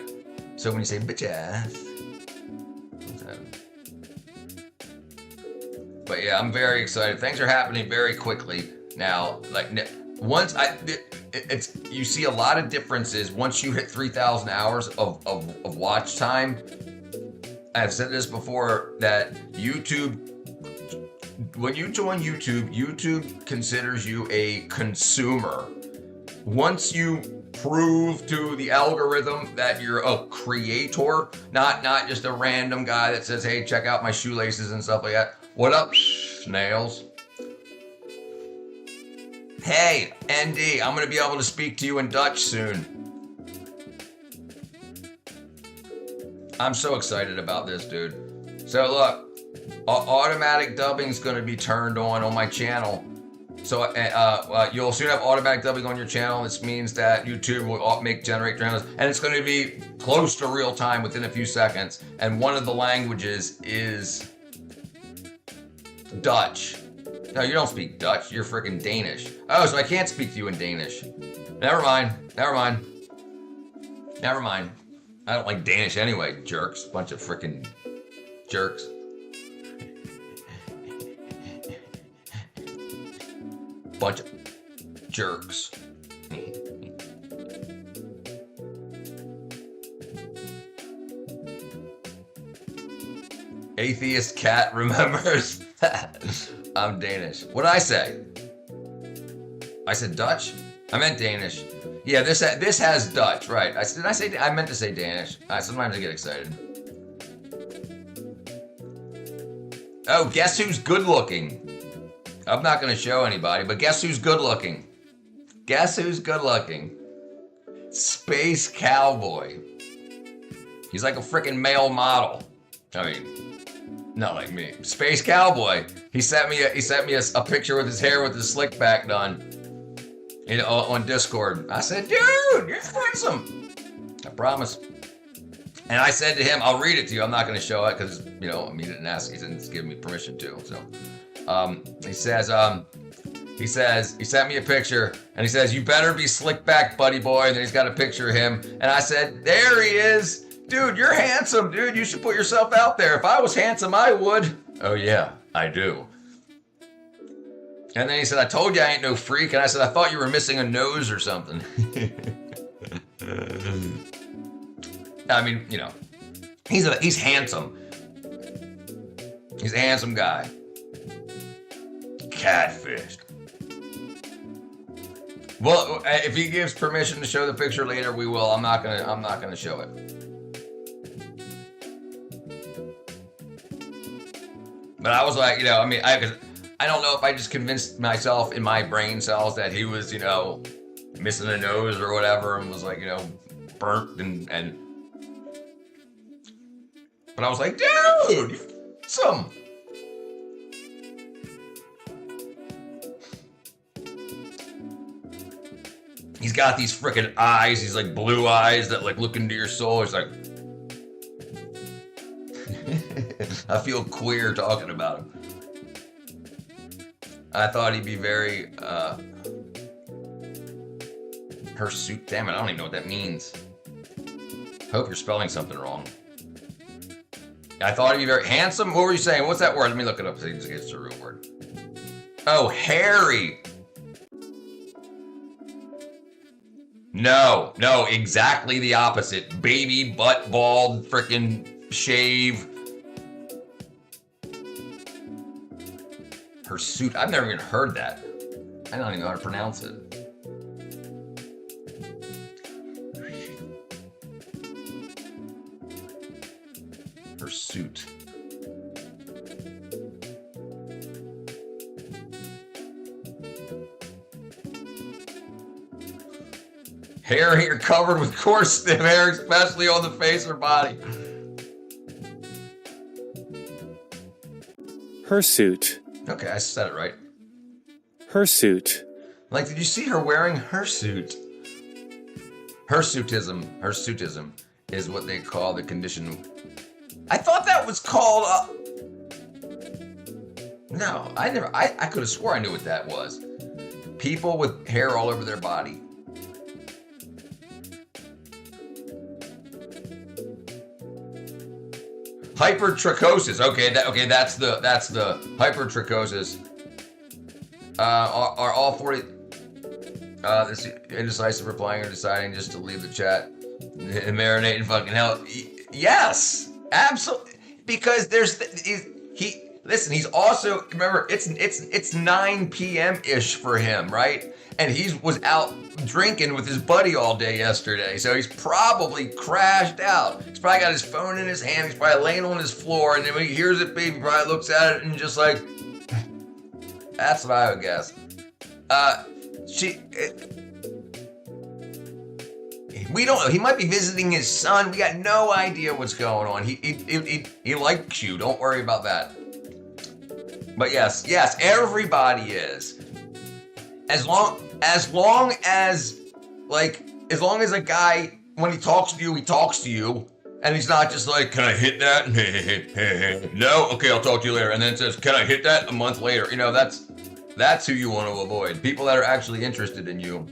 So when you say bitch ass. But yeah, I'm very excited. Things are happening very quickly now. Like once you see a lot of differences once you hit 3,000 hours of watch time. I've said this before that YouTube, when you join YouTube, YouTube considers you a consumer. once you prove to the algorithm that you're a creator, not just a random guy that says, hey, check out my shoelaces and stuff like that. What up, snails? Hey, ND, I'm going to be able to speak to you in Dutch soon. I'm so excited about this, dude. So look, automatic dubbing is going to be turned on my channel. So you'll soon have automatic dubbing on your channel. This means that YouTube will generate channels, and it's going to be close to real time within a few seconds. And one of the languages is Dutch. No, you don't speak Dutch. You're freaking Danish. Oh, so I can't speak to you in Danish. Never mind. I don't like Danish anyway, jerks. Bunch of freaking jerks. Bunch of jerks. Atheist cat remembers. I'm Danish. What did I say? I said Dutch? I meant Danish. Yeah, this has Dutch, right? I meant to say Danish. Sometimes I get excited. Oh, guess who's good looking? I'm not going to show anybody, but guess who's good looking? Guess who's good looking? Space Cowboy. He's like a freaking male model. I mean, not like me. Space Cowboy. He sent me a picture with his hair with his slick back done. On Discord. I said, dude, you're handsome. I promise. And I said to him, I'll read it to you. I'm not going to show it because, he didn't ask. He didn't give me permission to. So, he sent me a picture and he says, you better be slick back, buddy boy. And then he's got a picture of him. And I said, there he is. Dude, you're handsome, dude. You should put yourself out there. If I was handsome, I would. Oh, yeah, I do. And then he said, I told you I ain't no freak. And I said, I thought you were missing a nose or something. I mean, he's handsome. He's a handsome guy. Catfish. Well, if he gives permission to show the picture later, we will. I'm not gonna show it. But I was like, I don't know if I just convinced myself in my brain cells that he was, missing a nose or whatever and was like, burnt and. But I was like, dude, you're awesome. He's got these freaking eyes. He's like blue eyes that like look into your soul. He's like, I feel queer talking about him. I thought he'd be very, hirsute. Damn it, I don't even know what that means. Hope you're spelling something wrong. I thought he'd be very handsome. What were you saying? What's that word? Let me look it up so you can see it's a real word. Oh, hairy. No, exactly the opposite. Baby, butt, bald, frickin' shave. Hirsute. I've never even heard that. I don't even know how to pronounce it. Hirsute. Hair here covered with coarse, stiff hair, especially on the face or body. Hirsute. Okay, I said it right. Hirsute. Like, did you see her wearing hirsute? Hirsutism is what they call the condition. I thought that was called. No, I never. I could have swore I knew what that was. People with hair all over their body. Hypertrichosis. Okay, that's the hypertrichosis. Are all 40 this indecisive replying or deciding just to leave the chat and marinate in fucking hell? Yes, absolutely. Because listen, he's also, remember, it's 9 p.m. ish for him, right? And he was out drinking with his buddy all day yesterday, so he's probably crashed out. He's probably got his phone in his hand. He's probably laying on his floor, and then when he hears it beep, he probably looks at it and just like, that's what I would guess. We don't know. He might be visiting his son. We got no idea what's going on. He likes you. Don't worry about that. But yes, everybody is. As long as a guy, when he talks to you, and he's not just like, can I hit that? No, okay, I'll talk to you later. And then says, can I hit that? A month later. You know, that's who you want to avoid. People that are actually interested in you.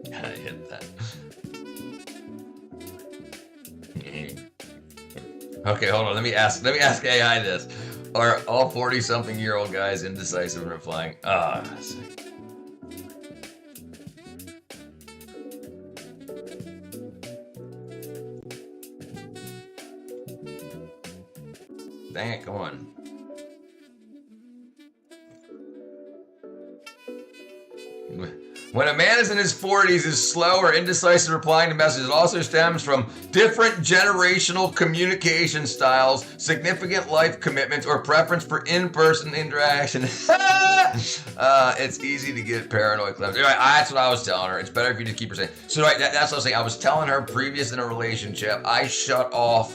Can I hit that? Okay, hold on. Let me ask AI this. Are all 40-something-year-old guys indecisive in replying? Dang it, come on. When a man is in his 40s is slow or indecisive replying to messages, it also stems from different generational communication styles, significant life commitments, or preference for in-person interaction. It's easy to get paranoid. Anyway, that's what I was telling her. It's better if you just keep her saying. So right, that's what I was saying. I was telling her previous in a relationship, I shut off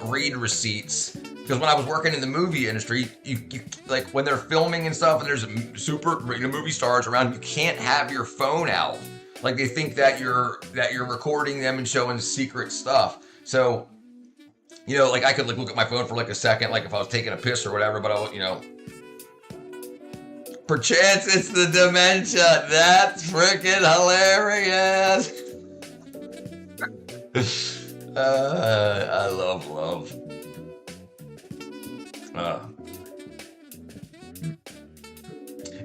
read receipts. Because when I was working in the movie industry, you like when they're filming and stuff, and there's super movie stars around, you can't have your phone out. Like they think that you're recording them and showing secret stuff. So, like I could like look at my phone for like a second, like if I was taking a piss or whatever. But perchance it's the dementia. That's freaking hilarious. I love love.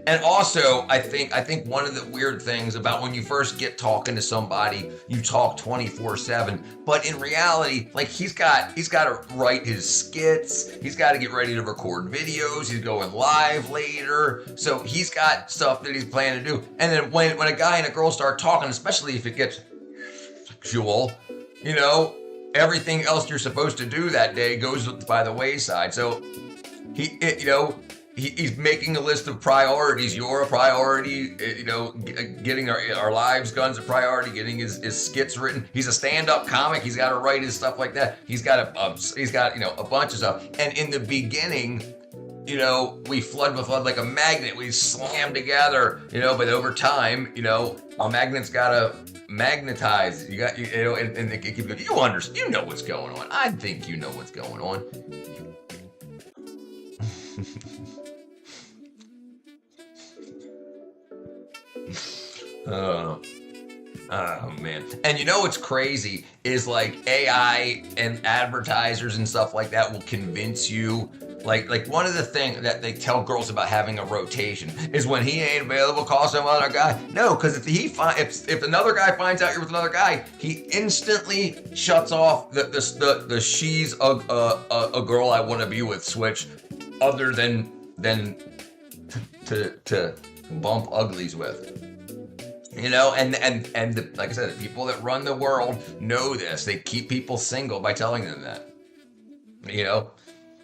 And also, I think one of the weird things about when you first get talking to somebody, you talk 24/7. But in reality, like he's got to write his skits. He's got to get ready to record videos. He's going live later, so he's got stuff that he's planning to do. And then when a guy and a girl start talking, especially if it gets sexual, everything else you're supposed to do that day goes by the wayside. So he's making a list of priorities. You're a priority, getting our lives guns a priority, getting his skits written. He's a stand-up comic. He's got to write his stuff like that. He's got a bunch of stuff. And in the beginning, we flood like a magnet. We slam together, but over time, a magnet's got to magnetize. You got, and they keep going, you understand, you know what's going on. I think you know what's going on. Oh man. And what's crazy is like AI and advertisers and stuff like that will convince you. Like one of the things that they tell girls about having a rotation is when he ain't available, call some other guy. No, because if another guy finds out you're with another guy, he instantly shuts off the she's a girl I want to be with switch, other than to bump uglies with. And like I said, the people that run the world know this. They keep people single by telling them that.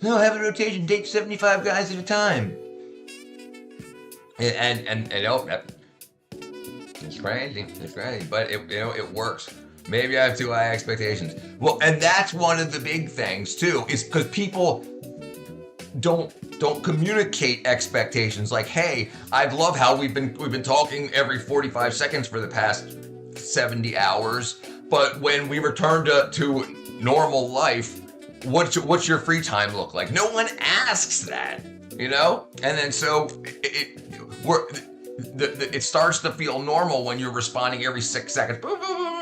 No, have a rotation, date 75 guys at a time. And it's crazy. It's crazy, but it works. Maybe I have too high expectations. Well, and that's one of the big things too, is because people don't communicate expectations. Like, hey, I love how we've been talking every 45 seconds for the past 70 hours, but when we return to normal life, what's your free time look like? No one asks that, And then so it starts to feel normal when you're responding every 6 seconds. Boom, boom, boom,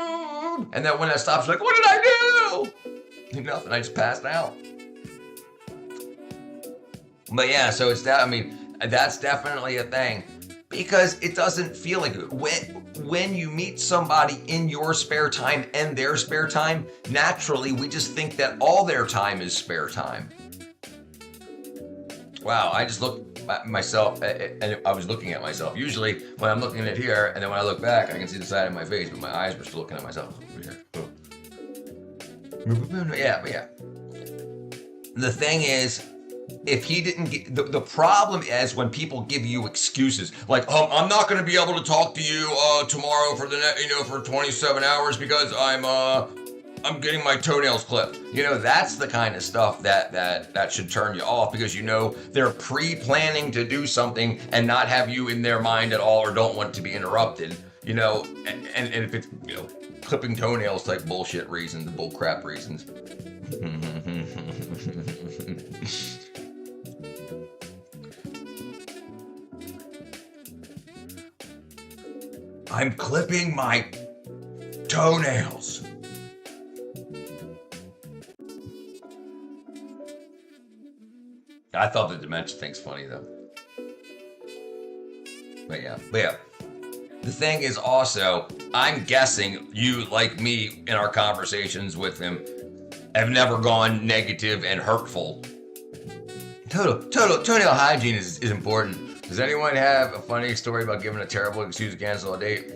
boom. And then when that stops, you're like, what did I do? Nothing. I just passed out. But yeah, so it's that. I mean, that's definitely a thing. because it doesn't feel like it. When you meet somebody in your spare time and their spare time, naturally we just think that all their time is spare time. Wow, I just looked at myself, and I was looking at myself. Usually when I'm looking at here, and then when I look back, I can see the side of my face, but my eyes were still looking at myself over here. Yeah, but yeah. The thing is, if he didn't get, the problem is when people give you excuses like, I'm not going to be able to talk to you tomorrow for for 27 hours because I'm getting my toenails clipped. That's the kind of stuff that should turn you off, because they're pre-planning to do something and not have you in their mind at all, or don't want to be interrupted. And if it's clipping toenails type bullshit reasons, bull crap reasons. I'm clipping my toenails. I thought the dementia thing's funny though. But yeah. The thing is also, I'm guessing you, like me in our conversations with him, have never gone negative and hurtful. Toenail hygiene is important. Does anyone have a funny story about giving a terrible excuse to cancel a date?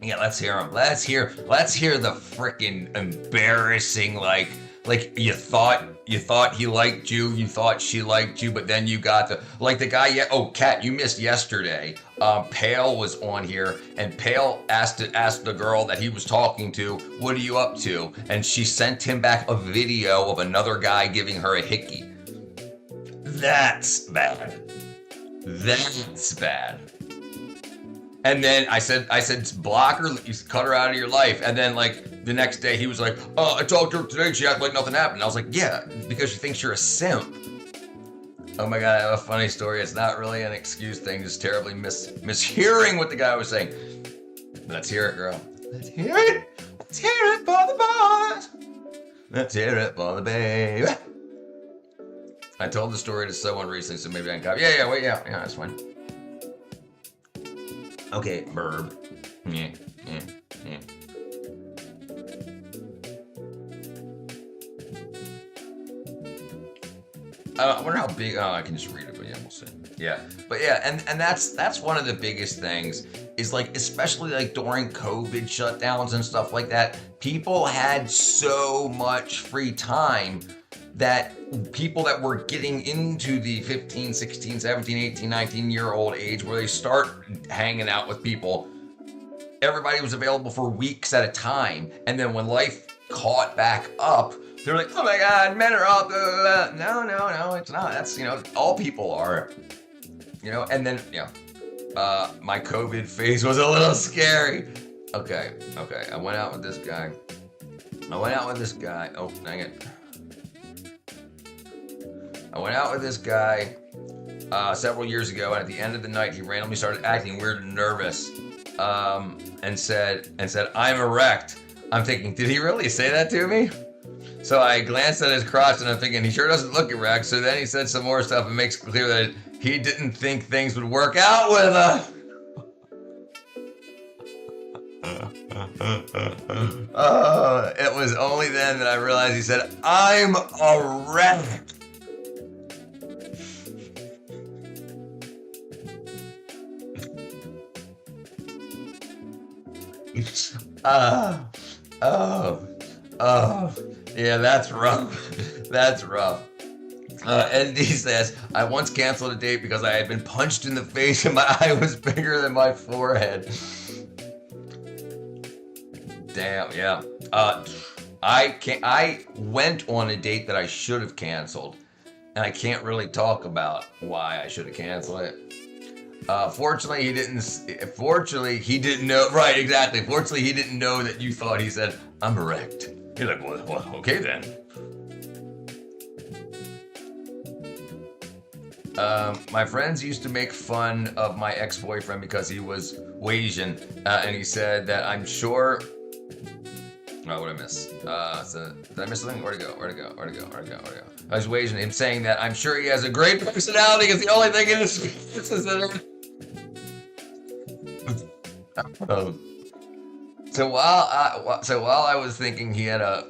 Yeah, let's hear them. Let's hear the freaking embarrassing, like you thought he liked you, you thought she liked you, but then you got the guy. Kat, you missed yesterday. Pale was on here, and Pale asked the girl that he was talking to, "What are you up to?" And she sent him back a video of another guy giving her a hickey. That's bad. That's bad. And then I said, block her, you cut her out of your life. And then the next day he was like, I talked to her today and she acted like nothing happened. I was like, yeah, because she thinks you're a simp. Oh my God, I have a funny story. It's not really an excuse thing, just terribly mishearing what the guy was saying. Let's hear it, girl. Let's hear it. Let's hear it for the boys. Let's hear it for the baby. I told the story to someone recently, so maybe I can copy. Yeah, that's fine. Okay, burb. Yeah. I wonder how big. Oh, I can just read it, but yeah, we'll see. Yeah, but yeah, and that's one of the biggest things is especially during COVID shutdowns and stuff like that. People had so much free time that people that were getting into the 15, 16, 17, 18, 19-year-old age where they start hanging out with people, everybody was available for weeks at a time. And then when life caught back up, they're like, oh my God, men are all, no, it's not. That's, all people are, and then, my COVID phase was a little scary. Okay, I went out with this guy. Oh, dang it. I went out with this guy several years ago, and at the end of the night, he randomly started acting weird and nervous, and said, "I'm erect." I'm thinking, did he really say that to me? So I glanced at his crotch, and I'm thinking, he sure doesn't look erect. So then he said some more stuff and makes it clear that he didn't think things would work out with us. It was only then that I realized he said, "I'm erect." Yeah, that's rough. That's rough. ND says, I once canceled a date because I had been punched in the face and my eye was bigger than my forehead. Damn, yeah. I went on a date that I should have canceled, and I can't really talk about why I should have canceled it. Fortunately, he didn't know. Right, exactly. Fortunately, he didn't know that you thought he said, "I'm erect." You're like, well, okay then. My friends used to make fun of my ex-boyfriend because he was Asian, and he said that I'm sure Oh, what did I miss? So did I miss something? Where'd it go? I was waging him saying that I'm sure he has a great personality because the only thing in his speech is that. So while I was thinking he had a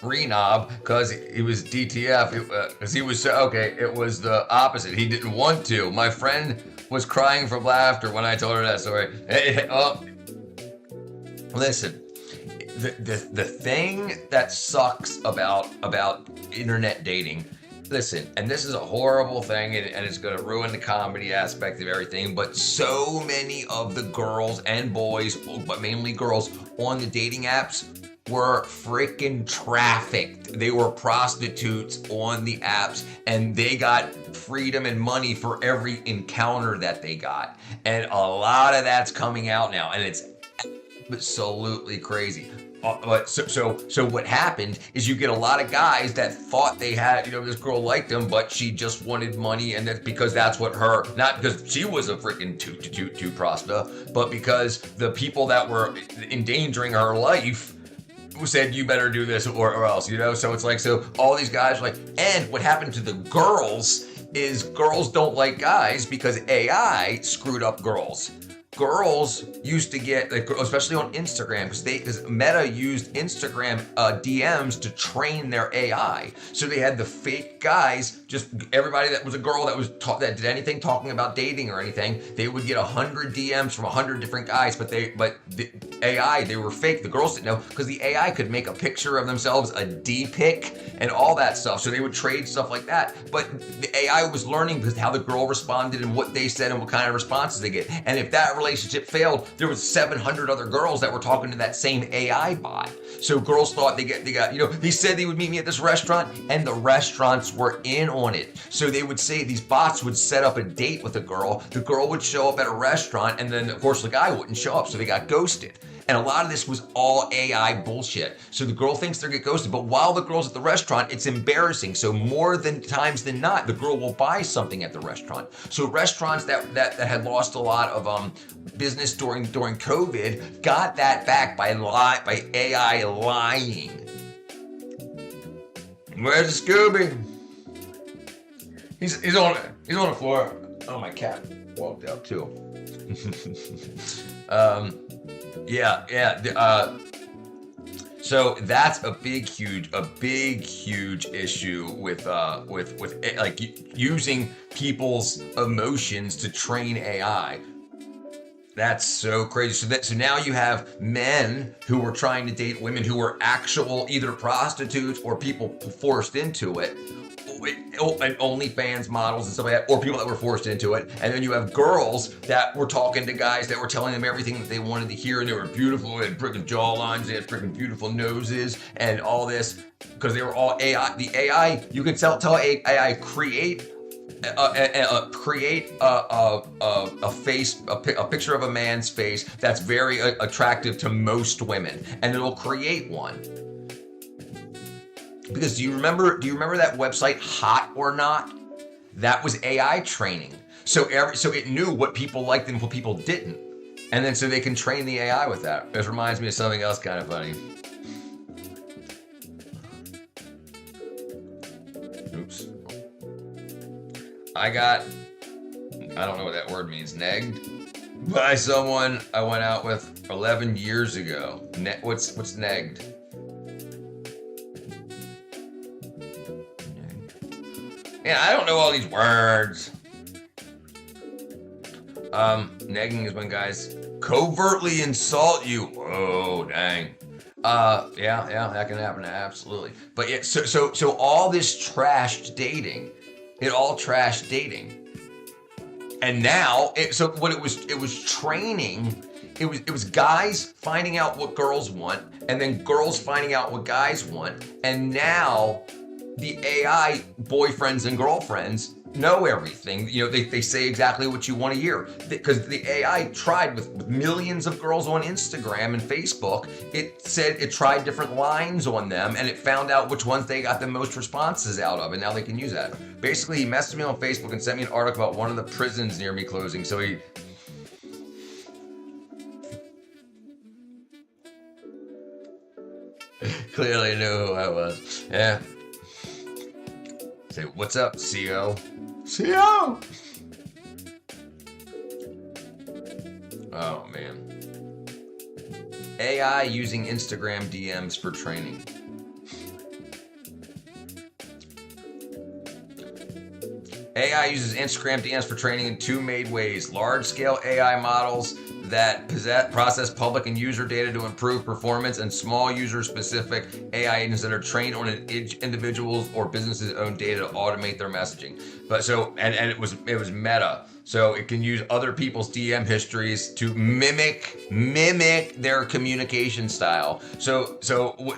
renob because he was DTF, because he was okay. It was the opposite. He didn't want to. My friend was crying from laughter when I told her that story. Listen. The thing that sucks about internet dating, listen, and this is a horrible thing, and it's going to ruin the comedy aspect of everything, but so many of the girls and boys, but mainly girls, on the dating apps were freaking trafficked. They were prostitutes on the apps, and they got freedom and money for every encounter that they got. And a lot of that's coming out now, and it's absolutely crazy. But so what happened is you get a lot of guys that thought they had, this girl liked them, but she just wanted money, and that's because that's what not because she was a freaking two prosta, but because the people that were endangering her life said you better do this or else, so it's like, so all these guys are like, and what happened to the girls is girls don't like guys because AI screwed up girls. Girls used to get, especially on Instagram, because Meta used Instagram DMs to train their AI. So they had the fake guys, just everybody that was a girl that did anything talking about dating or anything, they would get 100 DMs from 100 different guys, but the AI, they were fake. The girls didn't know because the AI could make a picture of themselves, a D pic, and all that stuff. So they would trade stuff like that. But the AI was learning because how the girl responded and what they said and what kind of responses they get. And if that relationship failed, there was 700 other girls that were talking to that same AI bot. So girls thought they said they would meet me at this restaurant, and the restaurants were in on it. So they would say these bots would set up a date with a girl. The girl would show up at a restaurant, and then of course the guy wouldn't show up, so they got ghosted. And a lot of this was all AI bullshit. So the girl thinks they're get ghosted, but while the girl's at the restaurant, it's embarrassing. So more times than not, the girl will buy something at the restaurant. So restaurants that had lost a lot of business during COVID got that back by AI lying. Where's Scooby? He's on the floor. Oh, my cat walked out too. So that's a big, huge issue with like using people's emotions to train AI. That's so crazy. So now you have men who were trying to date women who were actual either prostitutes or people forced into it. And OnlyFans models and stuff like that, or people that were forced into it. And then you have girls that were talking to guys that were telling them everything that they wanted to hear, and they were beautiful, they had freaking jawlines, they had freaking beautiful noses, and all this, because they were all AI. The AI, you can tell AI create a face, a picture of a man's face that's very attractive to most women, and it'll create one. Because do you remember that website Hot or Not? That was AI training. So it knew what people liked and what people didn't. And then so they can train the AI with that. This reminds me of something else kind of funny. Oops. I don't know what that word means, negged by someone I went out with 11 years ago. What's negged? Yeah, I don't know all these words. Negging is when guys covertly insult you. Oh, dang. Yeah, that can happen, absolutely. But yeah, so all this trashed dating, it trashed dating. And now, it was training. It was guys finding out what girls want, and then girls finding out what guys want, and now the AI boyfriends and girlfriends know everything. They say exactly what you want to hear. Because the AI tried with millions of girls on Instagram and Facebook, it said it tried different lines on them, and it found out which ones they got the most responses out of, and now they can use that. Basically, he messaged me on Facebook and sent me an article about one of the prisons near me closing, so he... Clearly knew who I was. Yeah. Say, what's up, CO? CO! Oh, man. AI using Instagram DMs for training. AI uses Instagram DMs for training in two main ways. Large-scale AI models that process public and user data to improve performance, and small user-specific AI agents that are trained on an individual's or business's own data to automate their messaging. But so, and it was Meta, so it can use other people's DM histories to mimic their communication style. So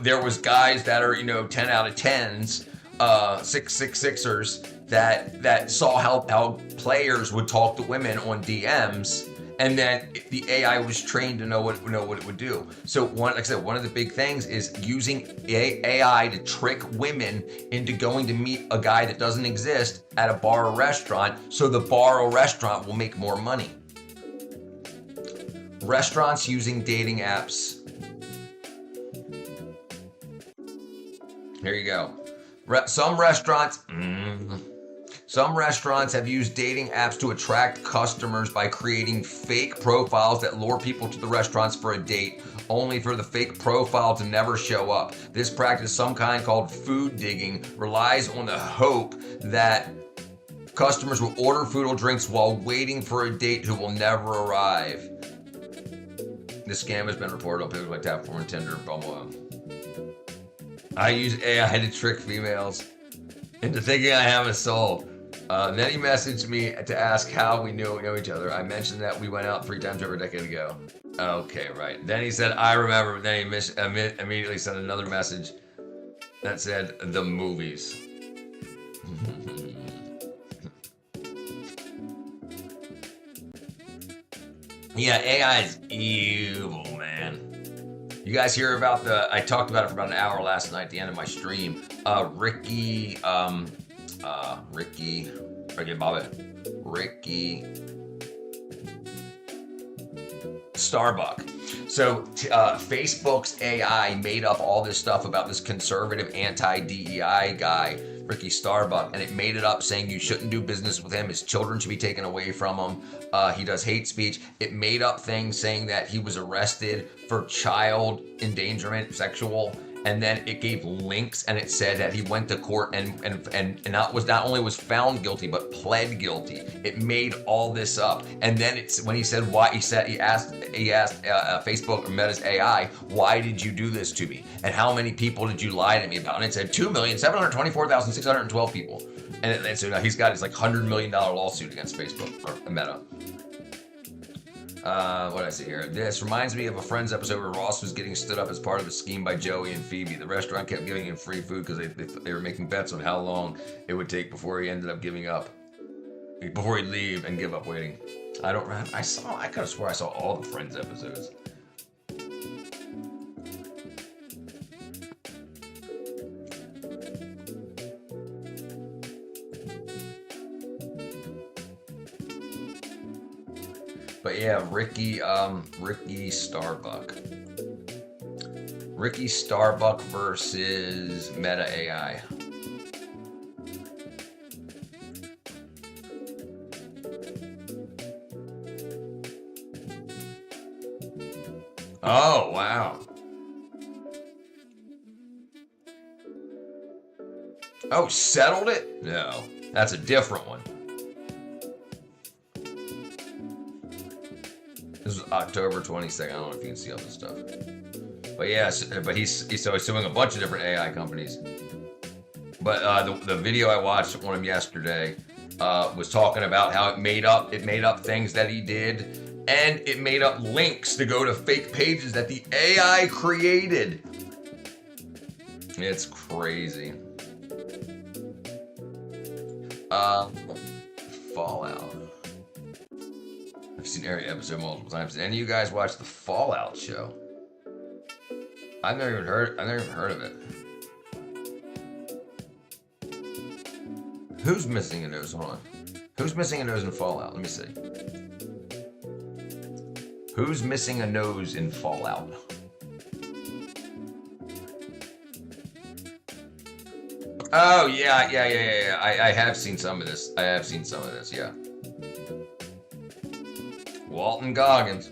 there was guys that are 10 out of 10s, 666ers that saw how players would talk to women on DMs. And then the AI was trained to know what it would do. So like I said, one of the big things is using AI to trick women into going to meet a guy that doesn't exist at a bar or restaurant, so the bar or restaurant will make more money. Restaurants using dating apps. Here you go. Some restaurants have used dating apps to attract customers by creating fake profiles that lure people to the restaurants for a date, only for the fake profile to never show up. This practice, some kind called food digging, relies on the hope that customers will order food or drinks while waiting for a date who will never arrive. This scam has been reported on pages like Tapform and Tinder, blah, blah. I use AI to trick females into thinking I have a soul. Then he messaged me to ask how we know each other. I mentioned that we went out 3 times over a decade ago. Okay, right. Then he said, I remember. Then he immediately sent another message that said, the movies. Yeah, AI is evil, man. You guys hear about I talked about it for about an hour last night at the end of my stream. Ricky Starbuck. So Facebook's AI made up all this stuff about this conservative anti-DEI guy, Ricky Starbuck, and it made it up saying you shouldn't do business with him. His children should be taken away from him. He does hate speech. It made up things saying that he was arrested for child endangerment, sexual. And then it gave links, and it said that he went to court and not only was found guilty but pled guilty. It made all this up, and then it's when he said why he asked Facebook or Meta's AI, why did you do this to me, and how many people did you lie to me about? And it said 2,724,612 people, and so now he's got his like $100 million lawsuit against Facebook or Meta. What did I say here? This reminds me of a Friends episode where Ross was getting stood up as part of a scheme by Joey and Phoebe. The restaurant kept giving him free food because they were making bets on how long it would take before he ended up giving up. Before he'd leave and give up waiting. I could have swore I saw all the Friends episodes. But yeah, Ricky Starbuck. Ricky Starbuck versus Meta AI. Oh, wow. Oh, settled it? No, that's a different one. This is October 22nd. I don't know if you can see all this stuff. But yeah, but he's suing a bunch of different AI companies. But the video I watched on him yesterday was talking about how it made up things that he did, and it made up links to go to fake pages that the AI created. It's crazy. Fallout. I've seen every episode multiple times. Did any of you guys watch the Fallout show? I've never even heard of it. Who's missing a nose? Hold on. Who's missing a nose in Fallout? Let me see. Who's missing a nose in Fallout? Oh yeah. I have seen some of this. Yeah. Walton Goggins.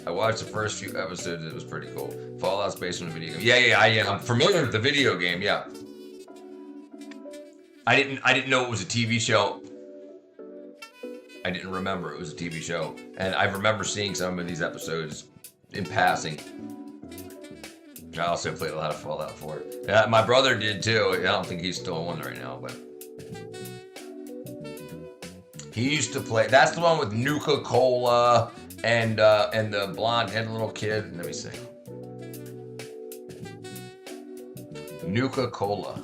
I watched the first few episodes. It was pretty cool. Fallout's based on a video game. Yeah. I'm familiar with the video game. Yeah. I didn't know it was a TV show. I didn't remember it was a TV show, and I remember seeing some of these episodes in passing. I also played a lot of Fallout 4. Yeah, my brother did too. I don't think he's still on one right now, but he used to play. That's the one with Nuka-Cola and the blonde-headed little kid. Let me see. Nuka-Cola.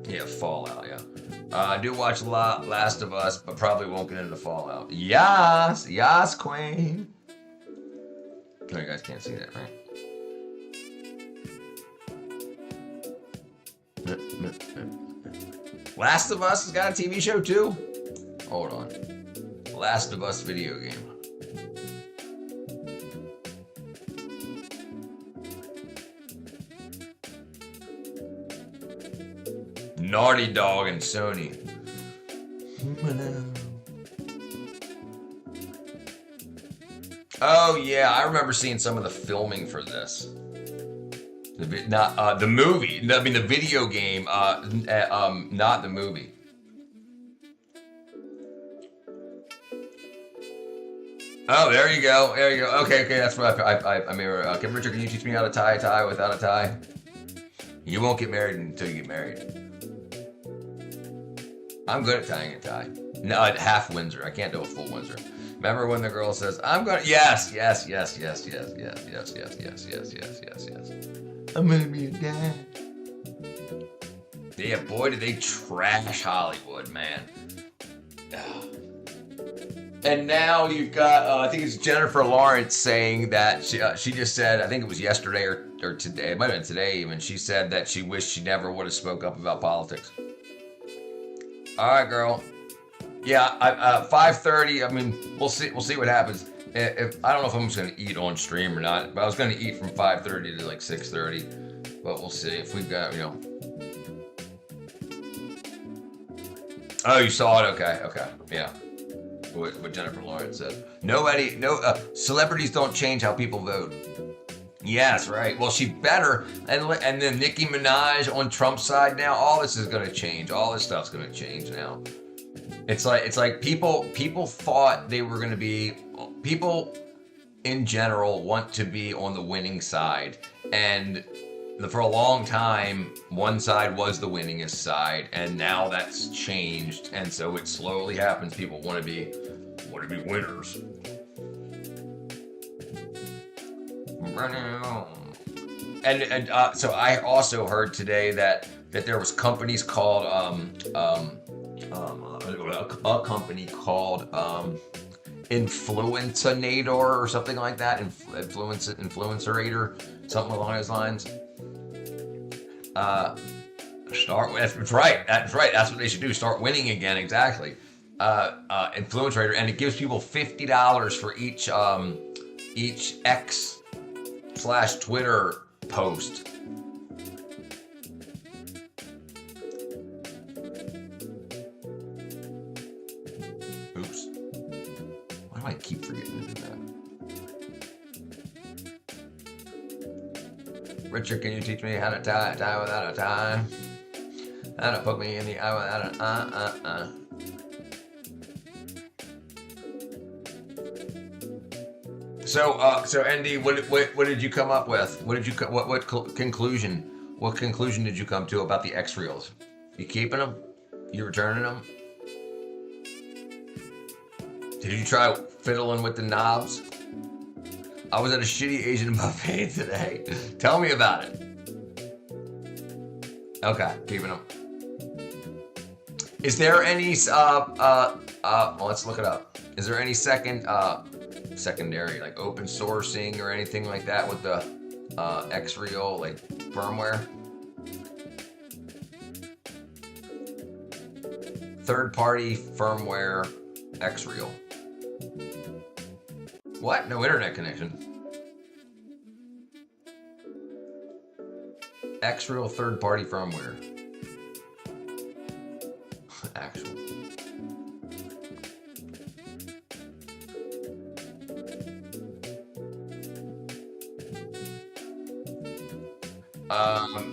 Yeah, Fallout, yeah. I do watch a lot Last of Us, but probably won't get into Fallout. Yas, queen. No, you guys can't see that, right? Last of Us has got a TV show too? Hold on. Last of Us video game. Naughty Dog and Sony. Oh yeah, I remember seeing some of the filming for this. The movie. I mean the video game. Not the movie. Oh, there you go. Okay, that's what I mean. Okay, Richard, can you teach me how to tie a tie without a tie? You won't get married until you get married. I'm good at tying a tie. No, half Windsor. I can't do a full Windsor. Remember when the girl says, "I'm gonna." Yes. I'm gonna be a dad. Yeah, boy, did they trash Hollywood, man. And now you've got, I think it's Jennifer Lawrence saying that she just said, I think it was yesterday or today, it might have been today even, she said that she wished she never would have spoke up about politics. All right, girl. Yeah, 5:30. I mean, we'll see what happens. If I don't know if I'm just gonna eat on stream or not, but I was gonna eat from 5:30 to like 6:30, but we'll see if we've got, Oh, you saw it? Okay, yeah. What Jennifer Lawrence said. Celebrities don't change how people vote. Yes, right. Well, she better. And then Nicki Minaj on Trump's side now. All this is gonna change. All this stuff's gonna change now. It's like people thought they were gonna be. People in general want to be on the winning side, and for a long time, one side was the winningest side, and now that's changed, and so it slowly happens. People want to be winners. And so I also heard today that there was companies called a company called Influencinator or something like that, Influencerator, something along those lines. Start with. That's right. That's what they should do. Start winning again. Exactly. Influencerator, and it gives people $50 for each X/Twitter post. Oops. Why do I keep forgetting to do that? Richard, can you teach me how to tie without a tie? How to poke me in the eye without an So Andy, what did you come up with? What conclusion? What conclusion did you come to about the X reels? You keeping them? You returning them? Did you try fiddling with the knobs? I was at a shitty Asian buffet today. Tell me about it. Okay, keeping them. Is there any let's look it up. Is there any secondary, like open sourcing or anything like that with the X-Reel, like firmware? Third-party firmware X-Reel. What? No internet connection. Xreal third-party firmware. Actual.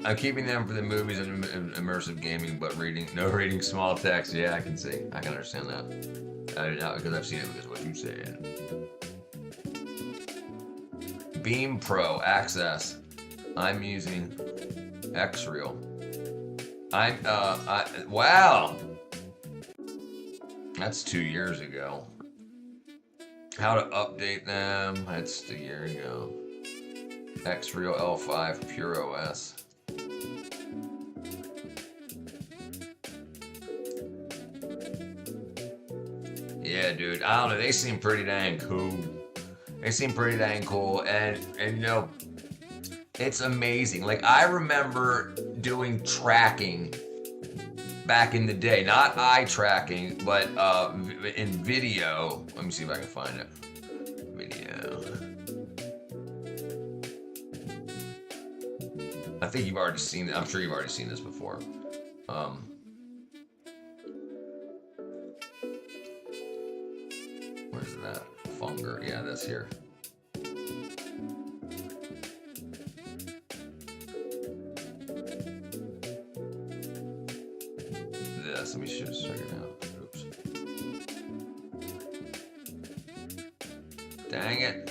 I'm keeping them for the movies and immersive gaming, but reading small text. Yeah, I can see. I can understand that. Not because I've seen it, because of what you said. Beam Pro Access. I'm using Xreal. Wow. That's 2 years ago. How to update them? That's a year ago. Xreal L5 Pure OS. Yeah, dude. I don't know. They seem pretty dang cool. They seem pretty dang cool, and you know, it's amazing. Like, I remember doing tracking back in the day, not eye tracking, but in video. Let me see if I can find it. Video. I think you've already seen it. I'm sure you've already seen this before. Where's that? Funger. Yeah, that's here. This. Let me just check it out. Oops. Dang it.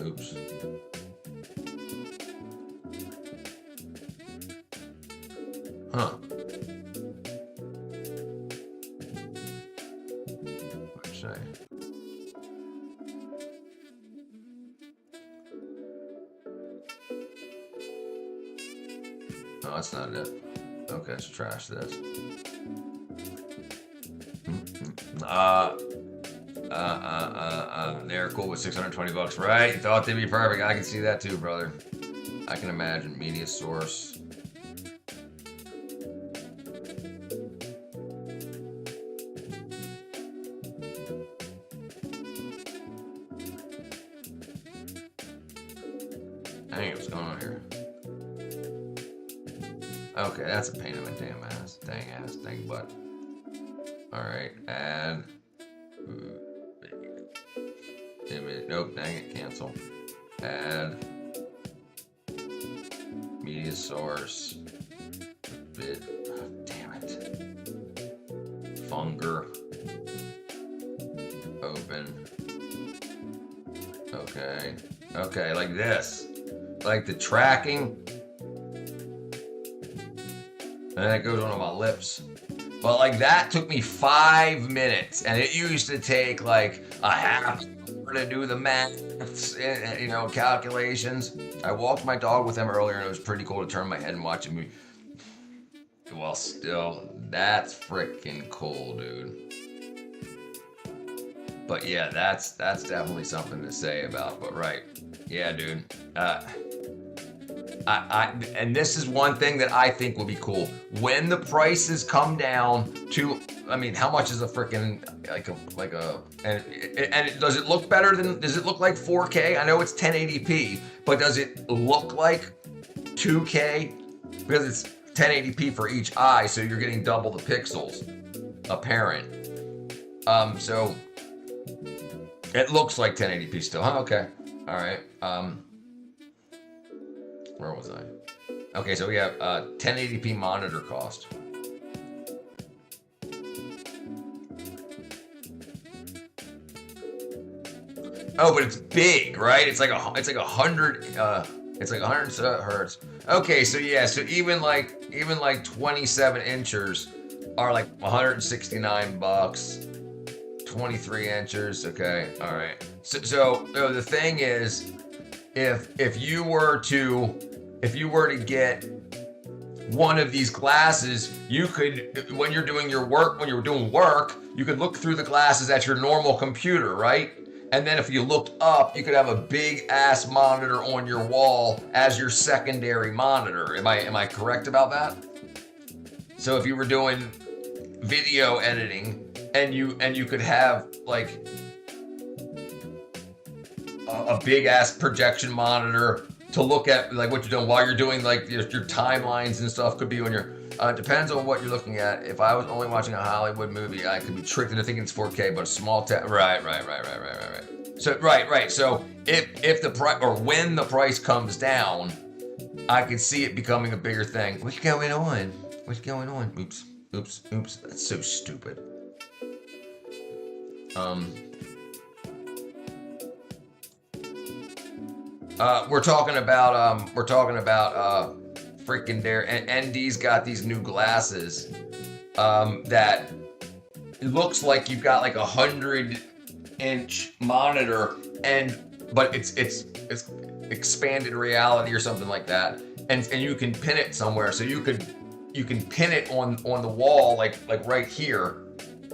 Oops. Huh. What'd you say? No, that's not it. Okay, let's trash this. They're cool with $620, right? Thought they'd be perfect. I can see that too, brother. I can imagine. Media source. Dang, what's going on here? Okay, that's a pain in my damn ass. Dang butt. Alright, add. Image. Nope, dang it, cancel. Add. Media source. Bit. Oh, damn it. Funger. Open. Okay. Okay, like this. Like the tracking. And then it goes on my lips. But like that took me 5 minutes, and it used to take like a half hour to do the maths, and, you know, calculations. I walked my dog with him earlier, and it was pretty cool to turn my head and watch him. Well, still, that's freaking cool, dude. But yeah, that's definitely something to say about. But right, yeah, dude. And this is one thing that I think will be cool when the prices come down to. I mean, how much is a freaking and does it look better than? Does it look like 4K? I know it's 1080p, but does it look like 2K? Because it's 1080p for each eye, so you're getting double the pixels apparent. So it looks like 1080p still. Huh? Okay. All right. Where was I? Okay, so we have 1080p monitor cost. Oh, but it's big, right? It's like 100 hertz. Okay, so yeah, so even like 27 inches are like $169. 23 inches. Okay, all right. So the thing is, if you were to get one of these glasses, you could, when you're doing work, you could look through the glasses at your normal computer, right? And then if you looked up, you could have a big ass monitor on your wall as your secondary monitor. Am I correct about that? So if you were doing video editing and you could have like a big ass projection monitor to look at like what you're doing while you're doing like your timelines and stuff. Could be on your depends on what you're looking at. If I was only watching a Hollywood movie, I could be tricked into thinking it's 4K, but a small right. So right. So if the price or when the price comes down, I could see it becoming a bigger thing. What's going on? Oops. That's so stupid. We're talking about freaking dare, and ND's got these new glasses that it looks like you've got like 100-inch monitor, but it's expanded reality or something like that, and you can pin it somewhere, so you can pin it on the wall like right here.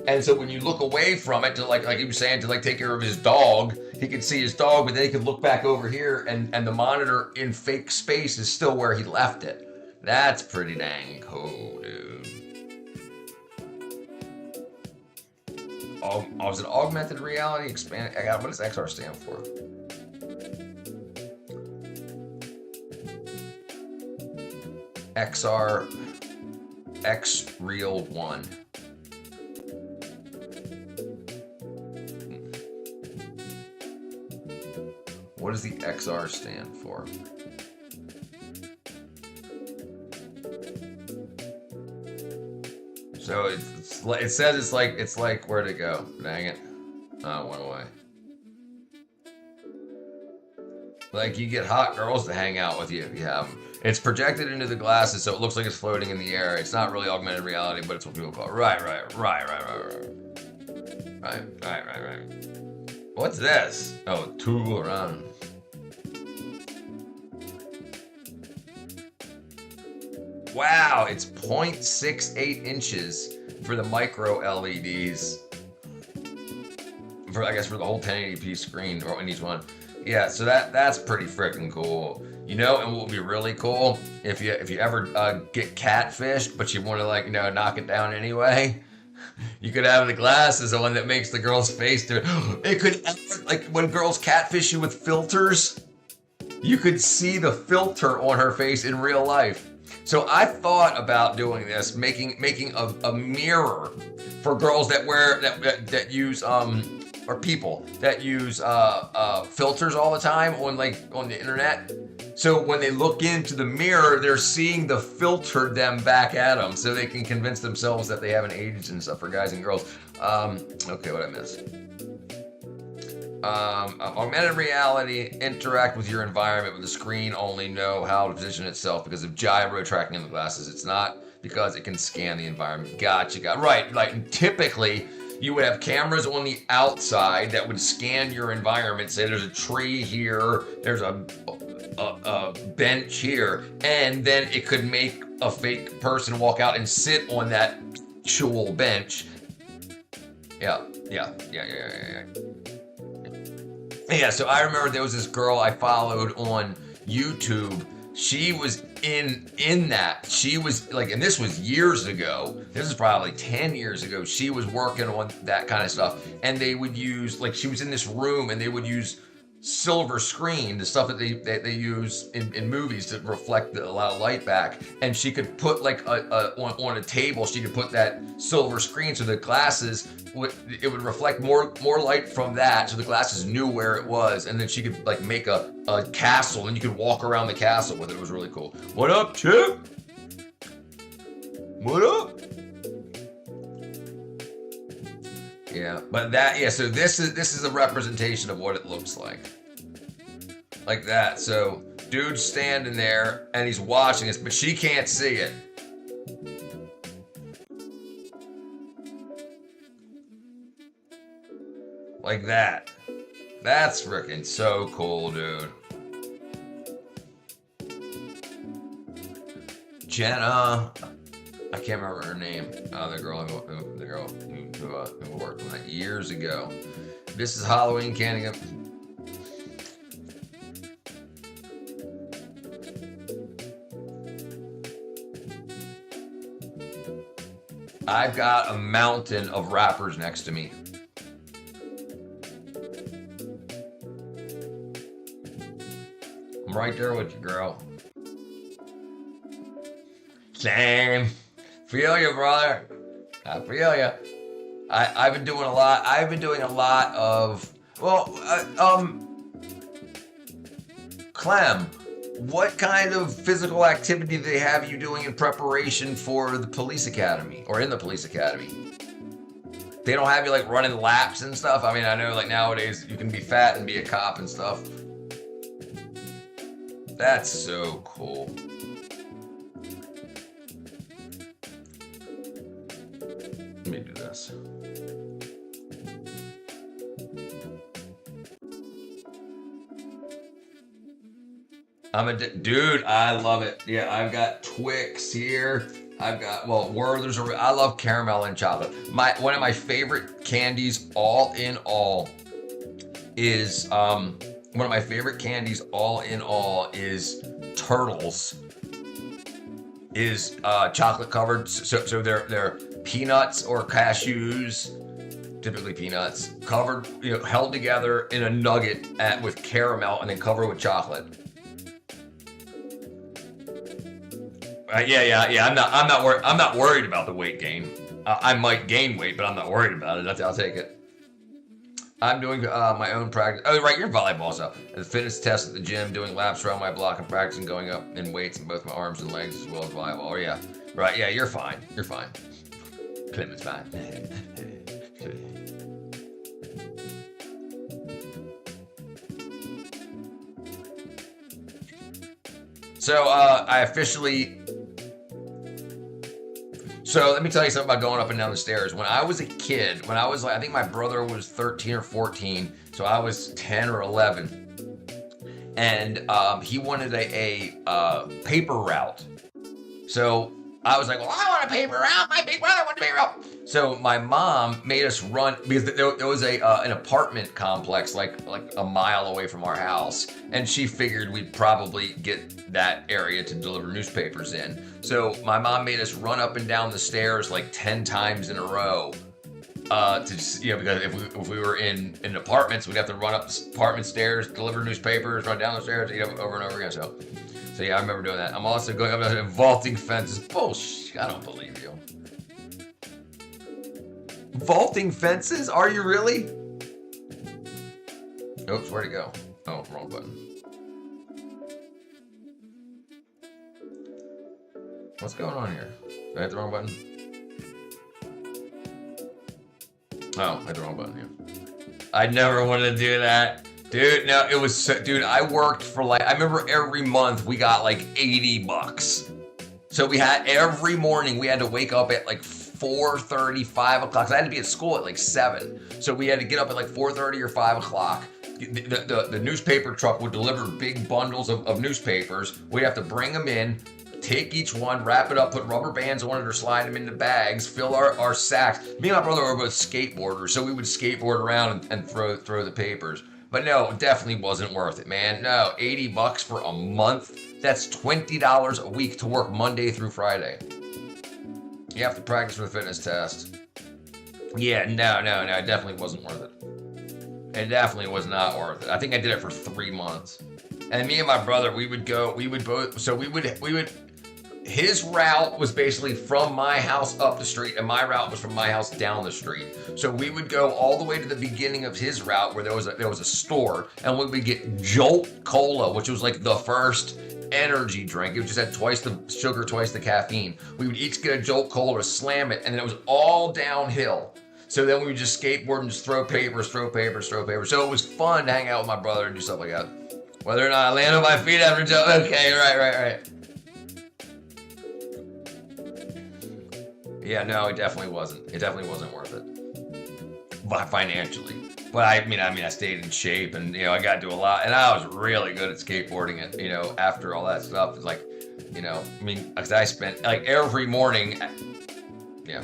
And so when you look away from it to like he was saying, to like take care of his dog, he could see his dog, but then he could look back over here and the monitor in fake space is still where he left it. That's pretty dang cool, dude. Was it augmented reality? Expanded? What does XR stand for? XR X Real 1. What does the XR stand for? So it says it's like where'd it go? Dang it. Oh, it went away. Like you get hot girls to hang out with you if you have them. It's projected into the glasses, so it looks like it's floating in the air. It's not really augmented reality, but it's what people call it. Right. What's this? Oh, tool around. Wow, it's 0.68 inches for the micro LEDs. For the whole 1080p screen or in each one. Yeah, so that's pretty freaking cool. You know, and what would be really cool if you ever get catfished, but you want to knock it down anyway. You could have the glasses on that makes the girl's face do it. It could, like when girls catfish you with filters, you could see the filter on her face in real life. So I thought about doing this, making a mirror for girls that that use or people that use filters all the time on the internet. So when they look into the mirror, they're seeing the filter them back at them, so they can convince themselves that they haven't aged and stuff for guys and girls. Okay, what I missed? Augmented reality, interact with your environment, but the screen only know how to position itself because of gyro tracking in the glasses. It's not because it can scan the environment. Gotcha. Right. Like typically, you would have cameras on the outside that would scan your environment. Say there's a tree here, there's a bench here, and then it could make a fake person walk out and sit on that actual bench. Yeah. Yeah, so I remember there was this girl I followed on YouTube. She was in that. She was and this was years ago. This is probably 10 years ago. She was working on that kind of stuff. And they would use, she was in this room and they would use silver screen, the stuff that they use in movies to reflect a lot of light back. And she could put on a table, she could put that silver screen so the glasses it would reflect more light from that, so the glasses knew where it was, and then she could make a castle, and you could walk around the castle with it. It was really cool. What up, Chip? What up? Yeah, but so this is a representation of what it looks like that. So dude's standing there and he's watching this, but she can't see it. Like that. That's freaking so cool, dude. Jenna, I can't remember her name. The girl who worked on that years ago. This is Halloween candy. I've got a mountain of rappers next to me. I'm right there with you, girl. Same. Feel you, brother. I feel you. I've been doing a lot. I've been doing a lot of, Clem, what kind of physical activity do they have you doing in preparation for the police academy or in the police academy? They don't have you like running laps and stuff? I mean, I know like nowadays you can be fat and be a cop and stuff. That's so cool. Let me do this. Dude, I love it. Yeah, I've got Twix here. I've got, Werther's. I love caramel and chocolate. One of my favorite candies, all in all, is Turtles. Is chocolate covered. So they're peanuts or cashews, typically peanuts, covered, held together in a nugget with caramel and then covered with chocolate. Yeah. I'm not worried about the weight gain. I might gain weight, but I'm not worried about it. I'll take it. I'm doing my own practice. Oh, right, you're volleyball stuff. The fitness test at the gym, doing laps around my block and practicing going up in weights in both my arms and legs as well as volleyball. Oh yeah, right. Yeah, you're fine. You're fine. Clement's fine. So I officially. So let me tell you something about going up and down the stairs. When I was a kid, I think my brother was 13 or 14, so I was 10 or 11, and he wanted a paper route. So I was like, well, I want a paper route. My big brother wants a paper route. So my mom made us run, because there was an apartment complex like a mile away from our house, and she figured we'd probably get that area to deliver newspapers in. So my mom made us run up and down the stairs like 10 times in a row. Because if we were in apartments, we'd have to run up the apartment stairs, deliver newspapers, run down the stairs, over and over again. So yeah, I remember doing that. I'm also going up and vaulting fences. Bullshit, I don't believe you. Vaulting fences? Are you really? Oops, where'd it go? Oh, wrong button. What's going on here? Did I hit the wrong button? Oh, I hit the wrong button, yeah. I never wanted to do that. Dude, no, it was so, dude, I worked for I remember every month we got like $80. So we had, every morning we had to wake up at like 4:30, 5 o'clock. So I had to be at school at like 7. So we had to get up at like 4:30 or 5 o'clock. The newspaper truck would deliver big bundles of newspapers. We'd have to bring them in, take each one, wrap it up, put rubber bands on it or slide them into bags, fill our sacks. Me and my brother were both skateboarders, so we would skateboard around and throw the papers. But no, it definitely wasn't worth it, man. No, $80 for a month. That's $20 a week to work Monday through Friday. You have to practice for the fitness test. Yeah, no, it definitely wasn't worth it. It definitely was not worth it. I think I did it for 3 months. And me and my brother, his route was basically from my house up the street, and my route was from my house down the street. So we would go all the way to the beginning of his route where there was a store, and we would get Jolt Cola, which was like the first energy drink. It just had twice the sugar, twice the caffeine. We would each get a Jolt Cola, slam it, and then it was all downhill. So then we would just skateboard and just throw papers. So it was fun to hang out with my brother and do stuff like that. Whether or not I land on my feet after okay, right. Yeah, no, it definitely wasn't. It definitely wasn't worth it. But financially. But I mean, I stayed in shape, and I got to do a lot, and I was really good at skateboarding. And after all that stuff, it's like, because I spent like every morning. Yeah.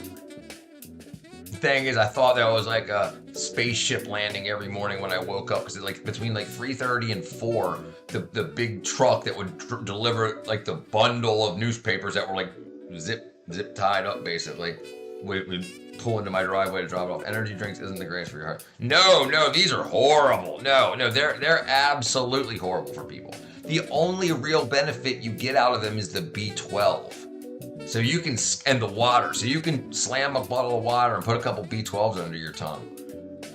The thing is, I thought that was like a spaceship landing every morning when I woke up, because like between like 3:30 and 4, the big truck that would deliver like the bundle of newspapers that were like zip tied up basically. we pull into my driveway to drop it off. Energy drinks isn't the greatest for your heart. No, these are horrible. No, they're absolutely horrible for people. The only real benefit you get out of them is the B12. So you can, and the water. So you can slam a bottle of water and put a couple B12s under your tongue.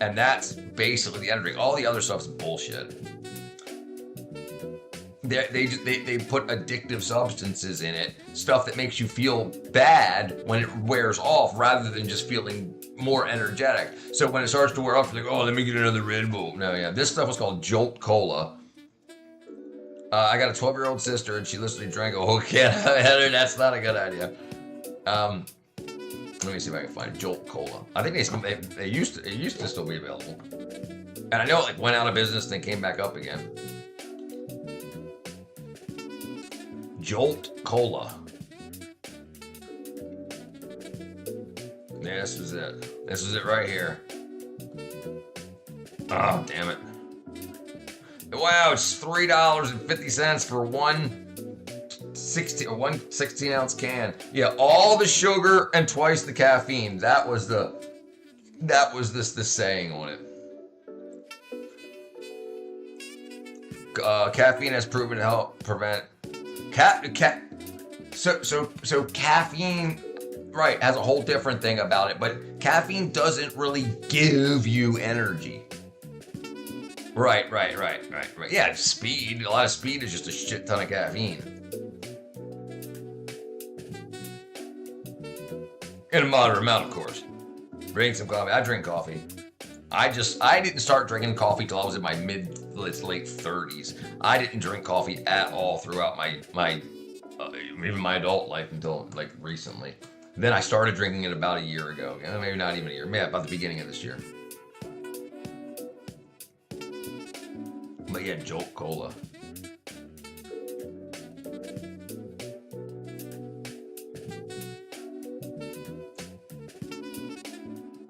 And that's basically the energy drink. All the other stuff's bullshit. They put addictive substances in it, stuff that makes you feel bad when it wears off rather than just feeling more energetic. So when it starts to wear off, you're like, oh, let me get another Red Bull. No, yeah, this stuff was called Jolt Cola. I got a 12-year-old sister, and she literally drank a whole can of it. That's not a good idea. Let me see if I can find Jolt Cola. I think it used to still be available, and I know it like went out of business and then came back up again. Jolt Cola. Yeah, this was it. This was it right here. Oh, damn it. Wow, it's $3.50 for one 16-ounce can. Yeah, all the sugar and twice the caffeine. That was the saying on it. Caffeine has proven to help prevent so caffeine, right, has a whole different thing about it, but caffeine doesn't really give you energy. Right. Yeah, it's speed. A lot of speed is just a shit ton of caffeine. In a moderate amount, of course. Drink some coffee. I drink coffee. I didn't start drinking coffee till I was in my late 30s. I didn't drink coffee at all throughout even my adult life until like recently. Then I started drinking it about a year ago. Maybe not even a year. Maybe about the beginning of this year. But yeah, Jolt Cola.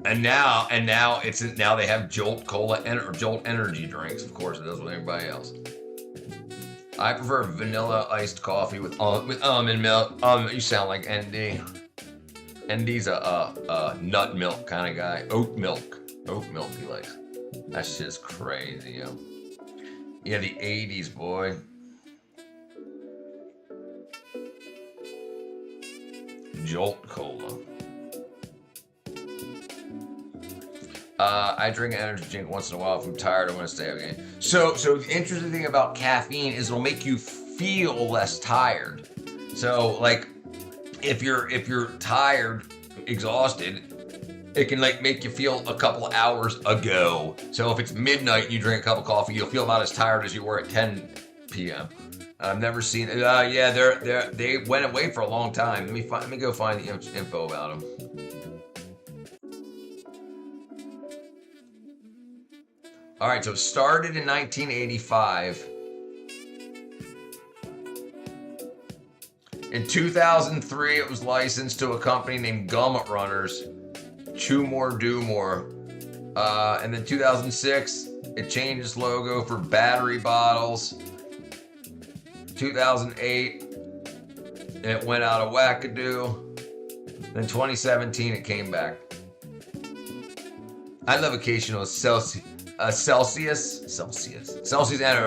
And now they have Jolt Cola or Jolt energy drinks. Of course, it does with everybody else. I prefer vanilla iced coffee with almond milk. You sound like ND. ND's a nut milk kind of guy. Oat milk he likes. That shit's crazy, yo. Yeah, the 80s, boy. Jolt Cola. I drink an energy drink once in a while if I'm tired. I want to stay up again. So the interesting thing about caffeine is it'll make you feel less tired. So like, if you're tired, exhausted, it can like make you feel a couple of hours ago. So if it's midnight and you drink a cup of coffee, you'll feel about as tired as you were at 10 p.m. I've never seen it. Yeah, they went away for a long time. Let me go find the info about them. All right, so it started in 1985. In 2003, it was licensed to a company named Gum Runners. Chew More, Do More. And then 2006, it changed its logo for battery bottles. 2008, it went out of wackadoo. Then 2017, it came back. I love occasional Celsius Energy,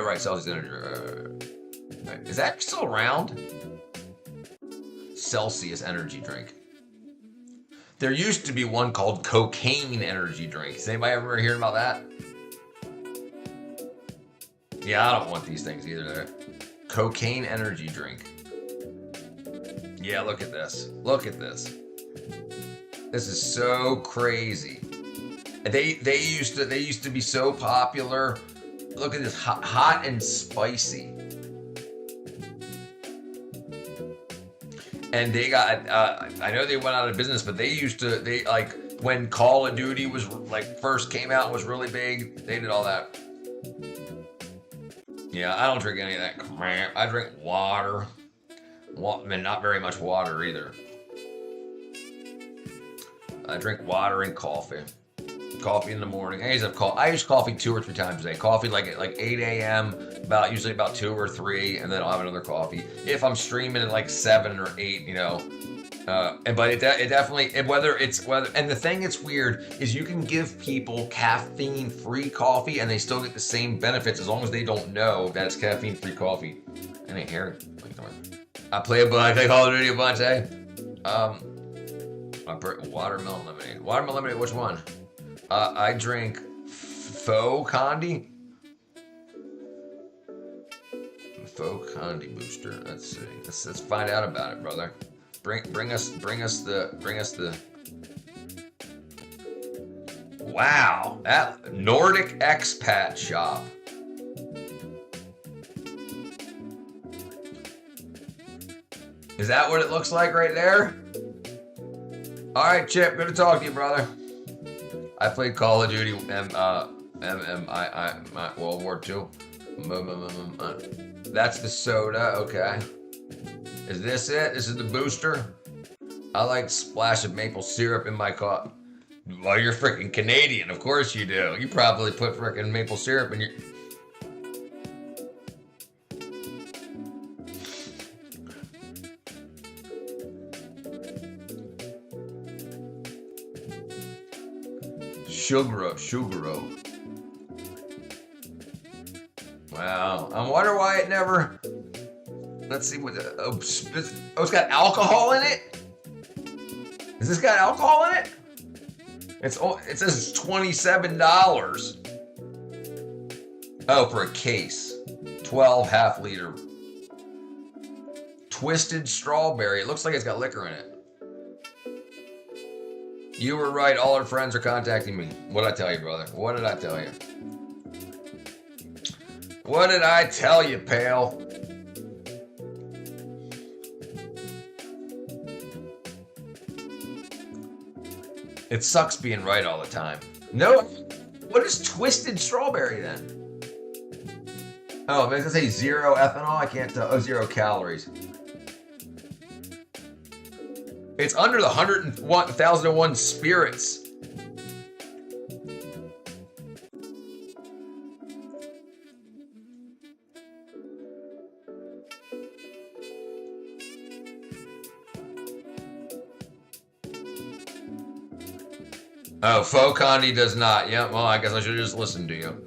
right? Celsius Energy. Right. Is that still around? Celsius Energy drink. There used to be one called Cocaine Energy drink. Has anybody ever heard about that? Yeah, I don't want these things either. Cocaine Energy drink. Yeah, look at this. Look at this. This is so crazy. They used to be so popular. Look at this, hot and spicy. And they got, I know they went out of business, but they like, when Call of Duty was like first came out, was really big, they did all that. Yeah, I don't drink any of that crap. I drink water. And not very much water either. I drink water and coffee. Coffee in the morning. I use coffee 2 or 3 times a day. Coffee like 8 a.m. Usually about 2 or 3, and then I'll have another coffee. If I'm streaming at like 7 or 8, But it definitely, whether and the thing that's weird is you can give people caffeine-free coffee and they still get the same benefits as long as they don't know that it's caffeine-free coffee. And they hear it. I play Call of Duty a bunch, eh? Watermelon lemonade. Watermelon lemonade, which one? I drink Faux Condi. Faux Condi booster. Let's see. Let's find out about it, brother. Bring us the. Wow, that Nordic expat shop. Is that what it looks like right there? All right, Chip. Good to talk to you, brother. I played Call of Duty World War II. That's the soda. Okay. Is this it? This is the booster? I like splash of maple syrup in my coffee. Well, you're freaking Canadian. Of course you do. You probably put freaking maple syrup in your... Sugaro. Wow. I wonder why it never... Let's see what the... Oh, it's got alcohol in it? Has this got alcohol in it? It says it's $27. Oh, for a case. 12 half-liter. Twisted strawberry. It looks like it's got liquor in it. You were right. All our friends are contacting me. What did I tell you, brother? What did I tell you? What did I tell you, pal? It sucks being right all the time. No. What is twisted strawberry then? Oh, does it say 0 ethanol? I can't tell. Oh, 0 calories. It's under the 1,001 spirits. Oh, Faux Condi does not. Yeah, well, I guess I should just listen to you.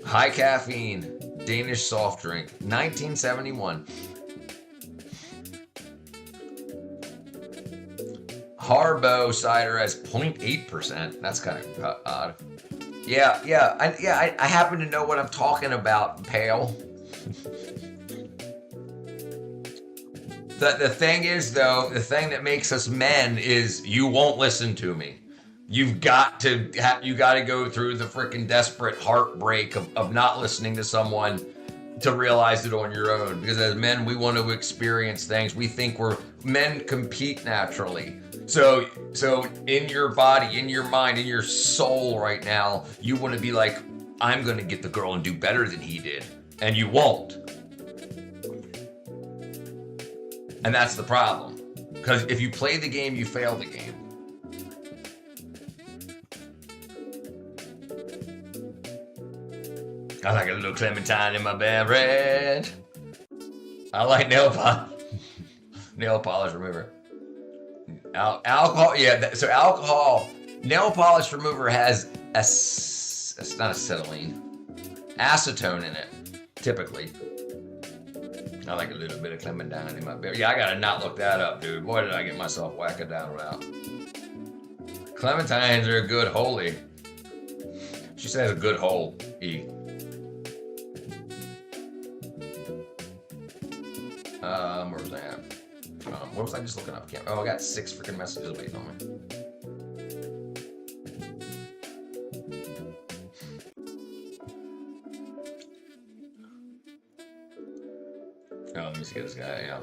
High caffeine, Danish soft drink, 1971. Harbo cider has 0.8%. That's kind of odd. I happen to know what I'm talking about, pal. The thing is, though, the thing that makes us men is you won't listen to me. You've got to go through the freaking desperate heartbreak of not listening to someone to realize it on your own. Because as men, we want to experience things. We think men compete naturally. So in your body, in your mind, in your soul right now, you want to be like, I'm going to get the girl and do better than he did. And you won't. And that's the problem. Because if you play the game, you fail the game. I like a little clementine in my beverage. I like nail polish remover. Alcohol, yeah. So alcohol, nail polish remover has it's not acetylene, acetone in it, typically. I like a little bit of clementine in my beer. Yeah, I gotta not look that up, dude. Boy, did I get myself whacked down without. Clementines are a good holy. She says a good hole. E. Where was I at? What was I just looking up? Oh, I got 6 freaking messages waiting on me. Oh, let me see this guy, yeah.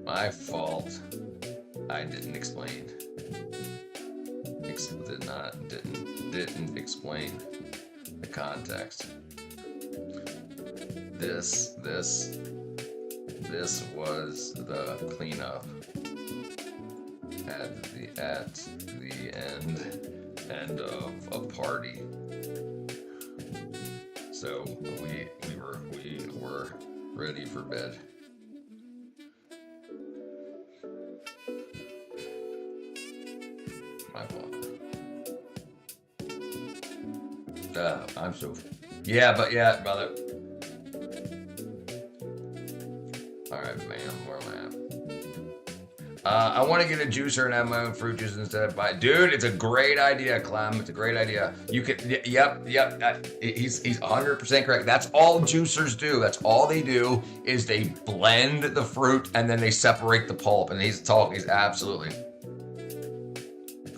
My fault. I didn't explain. Didn't explain the context. This was the cleanup at the end of a party. So we were ready for bed. My fault. I'm so. Yeah, but yeah, brother. All right, man. Where am I at? I want to get a juicer and have my own fruit juice instead of buy. Dude, it's a great idea, Clem. It's a great idea. You could. Yep. He's 100% correct. That's all juicers do. That's all they do is they blend the fruit and then they separate the pulp. And he's absolutely.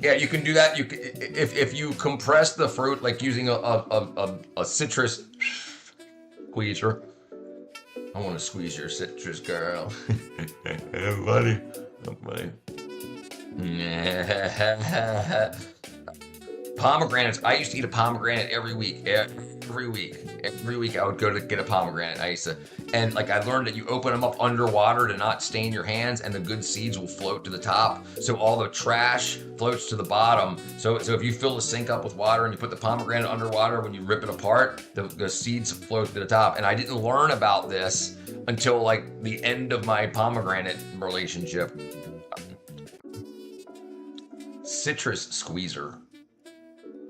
Yeah, you can do that. You can, if you compress the fruit like using a citrus squeezer. I want to squeeze your citrus, girl. Buddy. Buddy. Pomegranates. I used to eat a pomegranate every week. Every week I would go to get a pomegranate. And like I learned that you open them up underwater to not stain your hands, and the good seeds will float to the top. So all the trash floats to the bottom. So if you fill the sink up with water and you put the pomegranate underwater, when you rip it apart, the seeds float to the top. And I didn't learn about this until like the end of my pomegranate relationship. Citrus squeezer.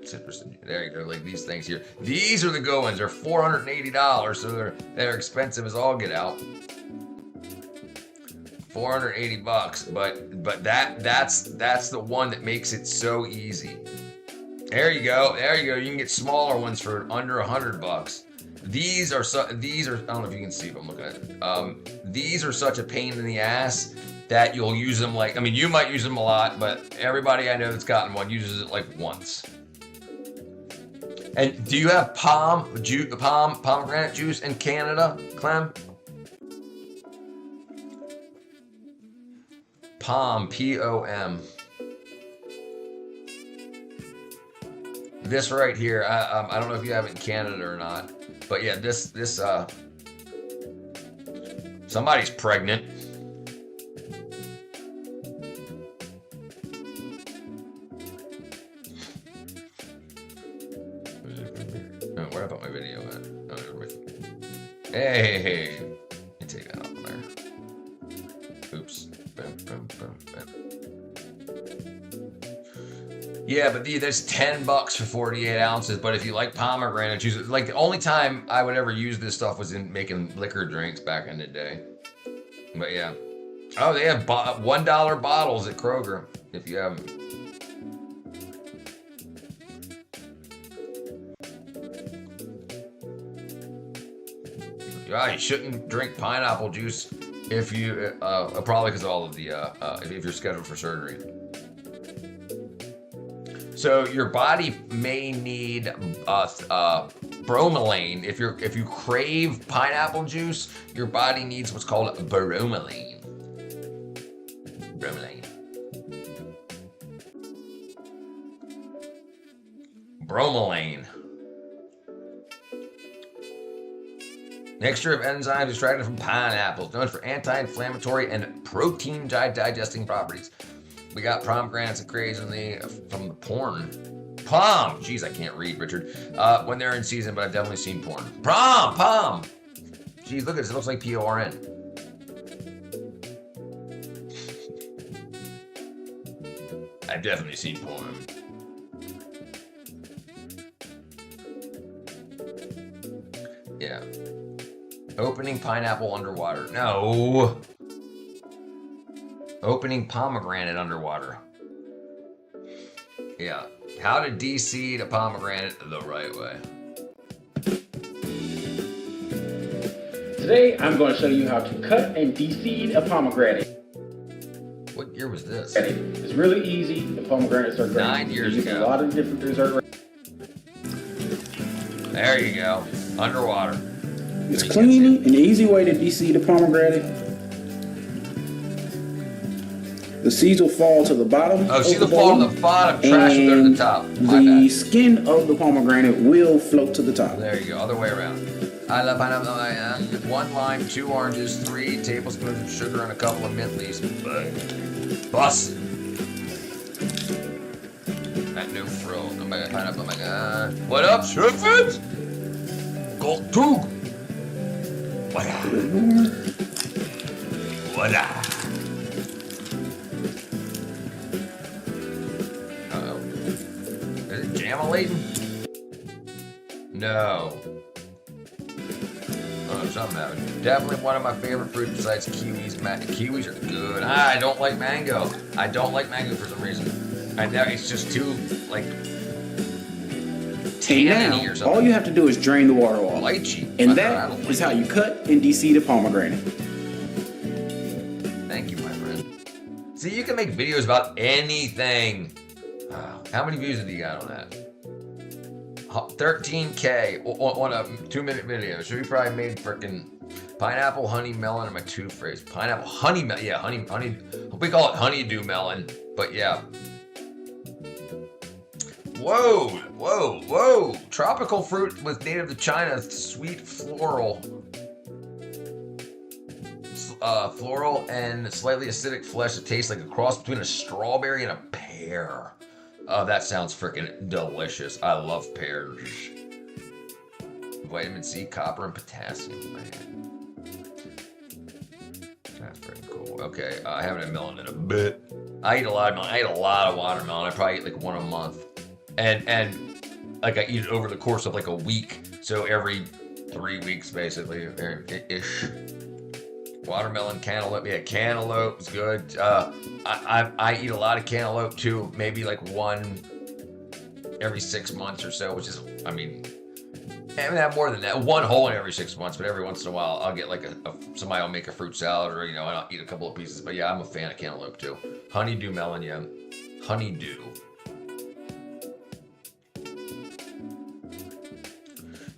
Citrus, there you go, like these things here. These are the good ones. They're $480, so they're expensive as all get out. $480, but that's the one that makes it so easy. There you go. You can get smaller ones for under $100. These are I don't know if you can see, but I'm looking at it. These are such a pain in the ass that you'll use them like, I mean, you might use them a lot, but everybody I know that's gotten one uses it like once. And do you have pomegranate juice in Canada, Clem? POM, P-O-M. This right here, I don't know if you have it in Canada or not, but yeah, this somebody's pregnant. Where about my video at? Hey, let me take that off there. Oops. Yeah, but there's $10 for 48 ounces. But if you like pomegranate juice, like the only time I would ever use this stuff was in making liquor drinks back in the day. But yeah. Oh, they have $1 bottles at Kroger if you haven't. You shouldn't drink pineapple juice if you probably because of all of the if you're scheduled for surgery. So your body may need bromelain. If you crave pineapple juice, your body needs what's called bromelain. Bromelain. Mixture of enzymes extracted from pineapples, known for anti-inflammatory and protein digesting properties. We got pomegranates crazily from the porn. Pom! Jeez, I can't read, Richard. When they're in season, but I've definitely seen porn. Pom! Jeez, look at this. It looks like P-O-R-N. I've definitely seen porn. Yeah. Opening pineapple underwater. No. Opening pomegranate underwater. Yeah. How to de-seed a pomegranate the right way. Today, I'm going to show you how to cut and de-seed a pomegranate. What year was this? It's really easy. The pomegranates are great. 9 years ago. A lot of different dessert. There you go. Underwater. It's clean and easy way to de-seed a pomegranate. The seeds will fall to the bottom. Oh, seeds will fall to the bottom. Trash will go to the top. The skin of the pomegranate will float to the top. There you go. Other way around. I love pineapple. 1 lime, 2 oranges, 3 tablespoons of sugar, and a couple of mint leaves. Bust. No frill. Oh my god, pineapple. Oh my god. What up, Shrimpins? Colt 2. Voila. Voila. Uh-oh. Is it Jamaladen? No. Oh, something happened. Definitely one of my favorite fruits besides kiwis. Kiwis are good. I don't like mango. I don't like mango for some reason. I know it's just too, like, tangy or something. All you have to do is drain the water off. Lychee. And that is how you cut and deseed a pomegranate. Thank you, my friend. See, you can make videos about anything. How many views have you got on that? 13K on a 2-minute video. So we probably made frickin' pineapple, honey, melon, and my two phrase. Pineapple, honey, yeah, honey. We call it honeydew melon, but yeah. Whoa. Tropical fruit with native to China, sweet floral. Floral and slightly acidic flesh that tastes like a cross between a strawberry and a pear. Oh, that sounds freaking delicious. I love pears. Vitamin C, copper, and potassium. Man. That's pretty cool. Okay, I haven't had melon in a bit. I eat a lot of melon. I eat a lot of watermelon. I probably eat like one a month. And like I eat it over the course of like a week. So every 3 weeks, basically, ish. Watermelon, cantaloupe. Yeah, cantaloupe is good. I eat a lot of cantaloupe too. Maybe like one every 6 months or so, which is, I mean, I haven't had more than that. One whole in every 6 months, but every once in a while I'll get like somebody will make a fruit salad or, and I'll eat a couple of pieces. But yeah, I'm a fan of cantaloupe too. Honeydew melon, yeah. Honeydew.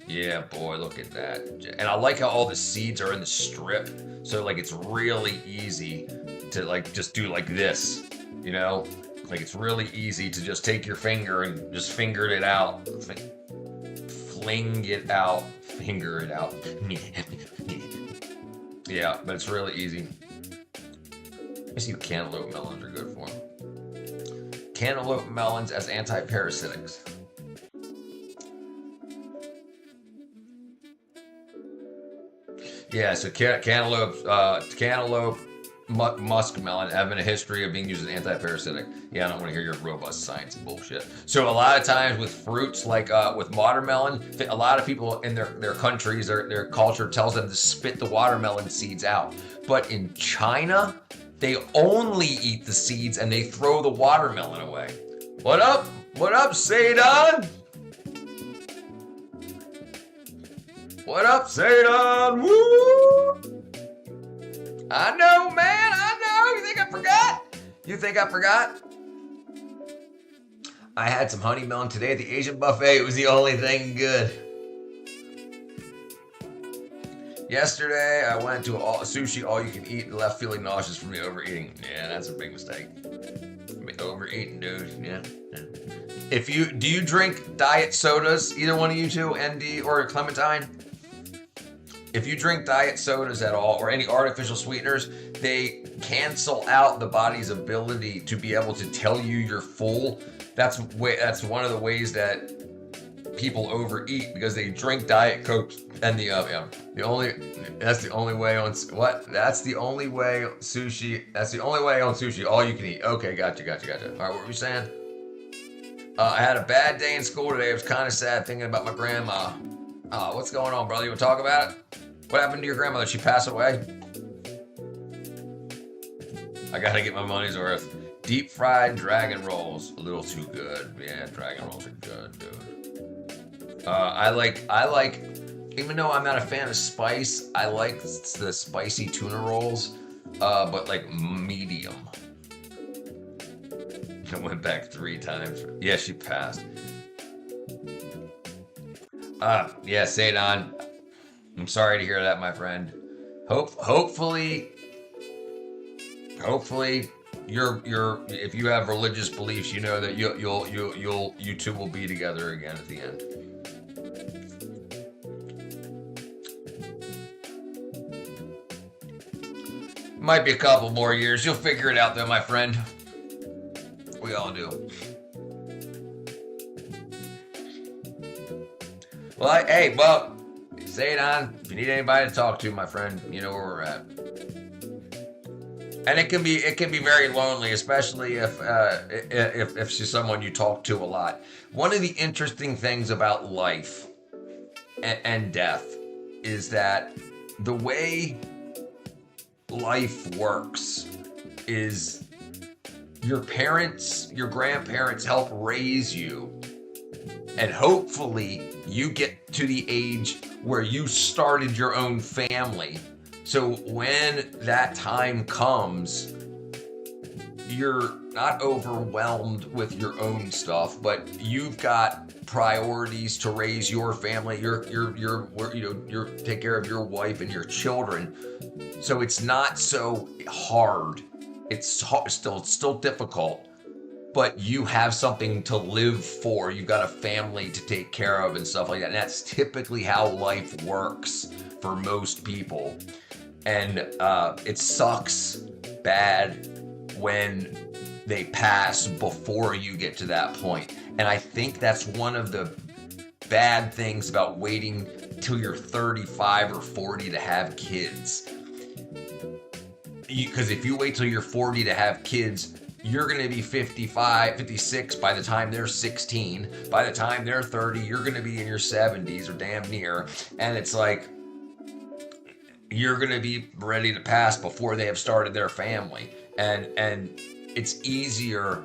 Yeah, boy, look at that. And I like how all the seeds are in the strip. So, like, it's really easy to, like, just do like this, Like, it's really easy to just take your finger and just finger it out. Fling it out. Finger it out. Yeah, but it's really easy. Let me see what cantaloupe melons are good for. Cantaloupe melons as anti-parasitics. Yeah, so cantaloupe, muskmelon have a history of being used as anti-parasitic. Yeah, I don't want to hear your robust science bullshit. So a lot of times with fruits, like with watermelon, a lot of people in their countries, their culture tells them to spit the watermelon seeds out. But in China, they only eat the seeds and they throw the watermelon away. What up? What up, Sadon? What up, Sadon? Woo! I know, man. I know. You think I forgot? I had some honey melon today at the Asian buffet. It was the only thing good. Yesterday, I went to sushi all you can eat and left feeling nauseous from the overeating. Yeah, that's a big mistake. Overeating, dude. Yeah. Do you drink diet sodas? Either one of you two, ND or Clementine? If you drink diet sodas at all or any artificial sweeteners, they cancel out the body's ability to be able to tell you you're full. That's one of the ways that people overeat, because they drink Diet Coke and that's the only way on sushi. All you can eat. Okay, gotcha. All right, what were you saying? I had a bad day in school today. I was kind of sad thinking about my grandma. What's going on, brother? You want to talk about it? What happened to your grandmother? She passed away? I gotta get my money's worth. Deep fried dragon rolls. A little too good. Yeah, dragon rolls are good, dude. I like, even though I'm not a fan of spice, I like the spicy tuna rolls, but like medium. I went back 3 times. Yeah, she passed. Yeah, Sadon. I'm sorry to hear that, my friend. Hopefully, you're if you have religious beliefs, you know that you two will be together again at the end. Might be a couple more years. You'll figure it out, though, my friend. We all do. Well, Sadon, if you need anybody to talk to, my friend, you know where we're at. And it can be very lonely, especially if she's someone you talk to a lot. One of the interesting things about life and death is that the way life works is your parents, your grandparents help raise you, and hopefully you get to the age where you started your own family. So when that time comes, you're not overwhelmed with your own stuff, but you've got priorities to raise your family. You're take care of your wife and your children. So it's not so hard. It's still difficult, but you have something to live for. You've got a family to take care of and stuff like that. And that's typically how life works for most people. And it sucks bad when they pass before you get to that point. And I think that's one of the bad things about waiting till you're 35 or 40 to have kids. Because if you wait till you're 40 to have kids, you're going to be 55, 56 by the time they're 16. By the time they're 30, you're going to be in your 70s or damn near. And it's like, you're going to be ready to pass before they have started their family. And it's easier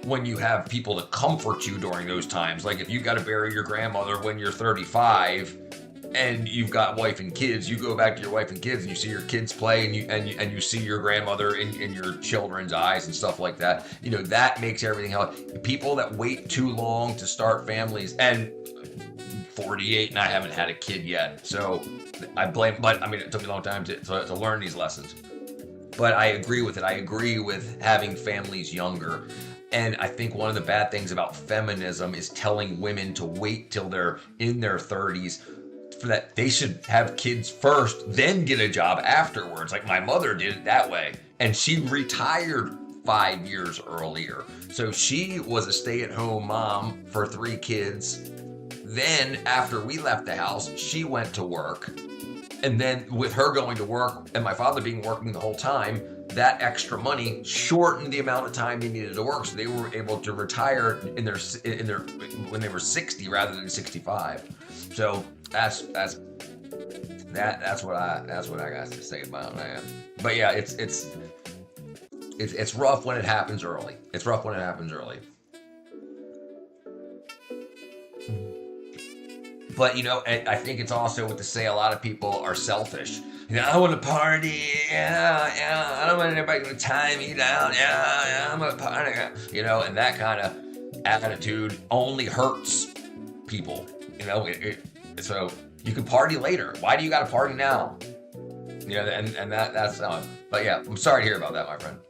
when you have people to comfort you during those times. Like if you got to bury your grandmother when you're 35 and you've got wife and kids, you go back to your wife and kids and you see your kids play and you see your grandmother in your children's eyes and stuff like that. You know, that makes everything help. People that wait too long to start families, and 48 and I haven't had a kid yet. So I blame, but I mean, it took me a long time to learn these lessons. But I agree with it. I agree with having families younger. And I think one of the bad things about feminism is telling women to wait till they're in their 30s for that they should have kids first, then get a job afterwards. Like my mother did it that way. And she retired 5 years earlier. So she was a stay-at-home mom for 3 kids. Then after we left the house, she went to work. And then with her going to work and my father being working the whole time, that extra money shortened the amount of time they needed to work. So they were able to retire in their when they were 60 rather than 65. So that's what I got to say about that. But yeah, it's rough when it happens early. It's rough when it happens early. But, you know, I think it's also to say a lot of people are selfish. You know, I want to party. Yeah. I don't want anybody to tie me down. Yeah, I'm going to party. You know, and that kind of attitude only hurts people. You know, so you can party later. Why do you got to party now? You know, and that's but yeah, I'm sorry to hear about that, my friend.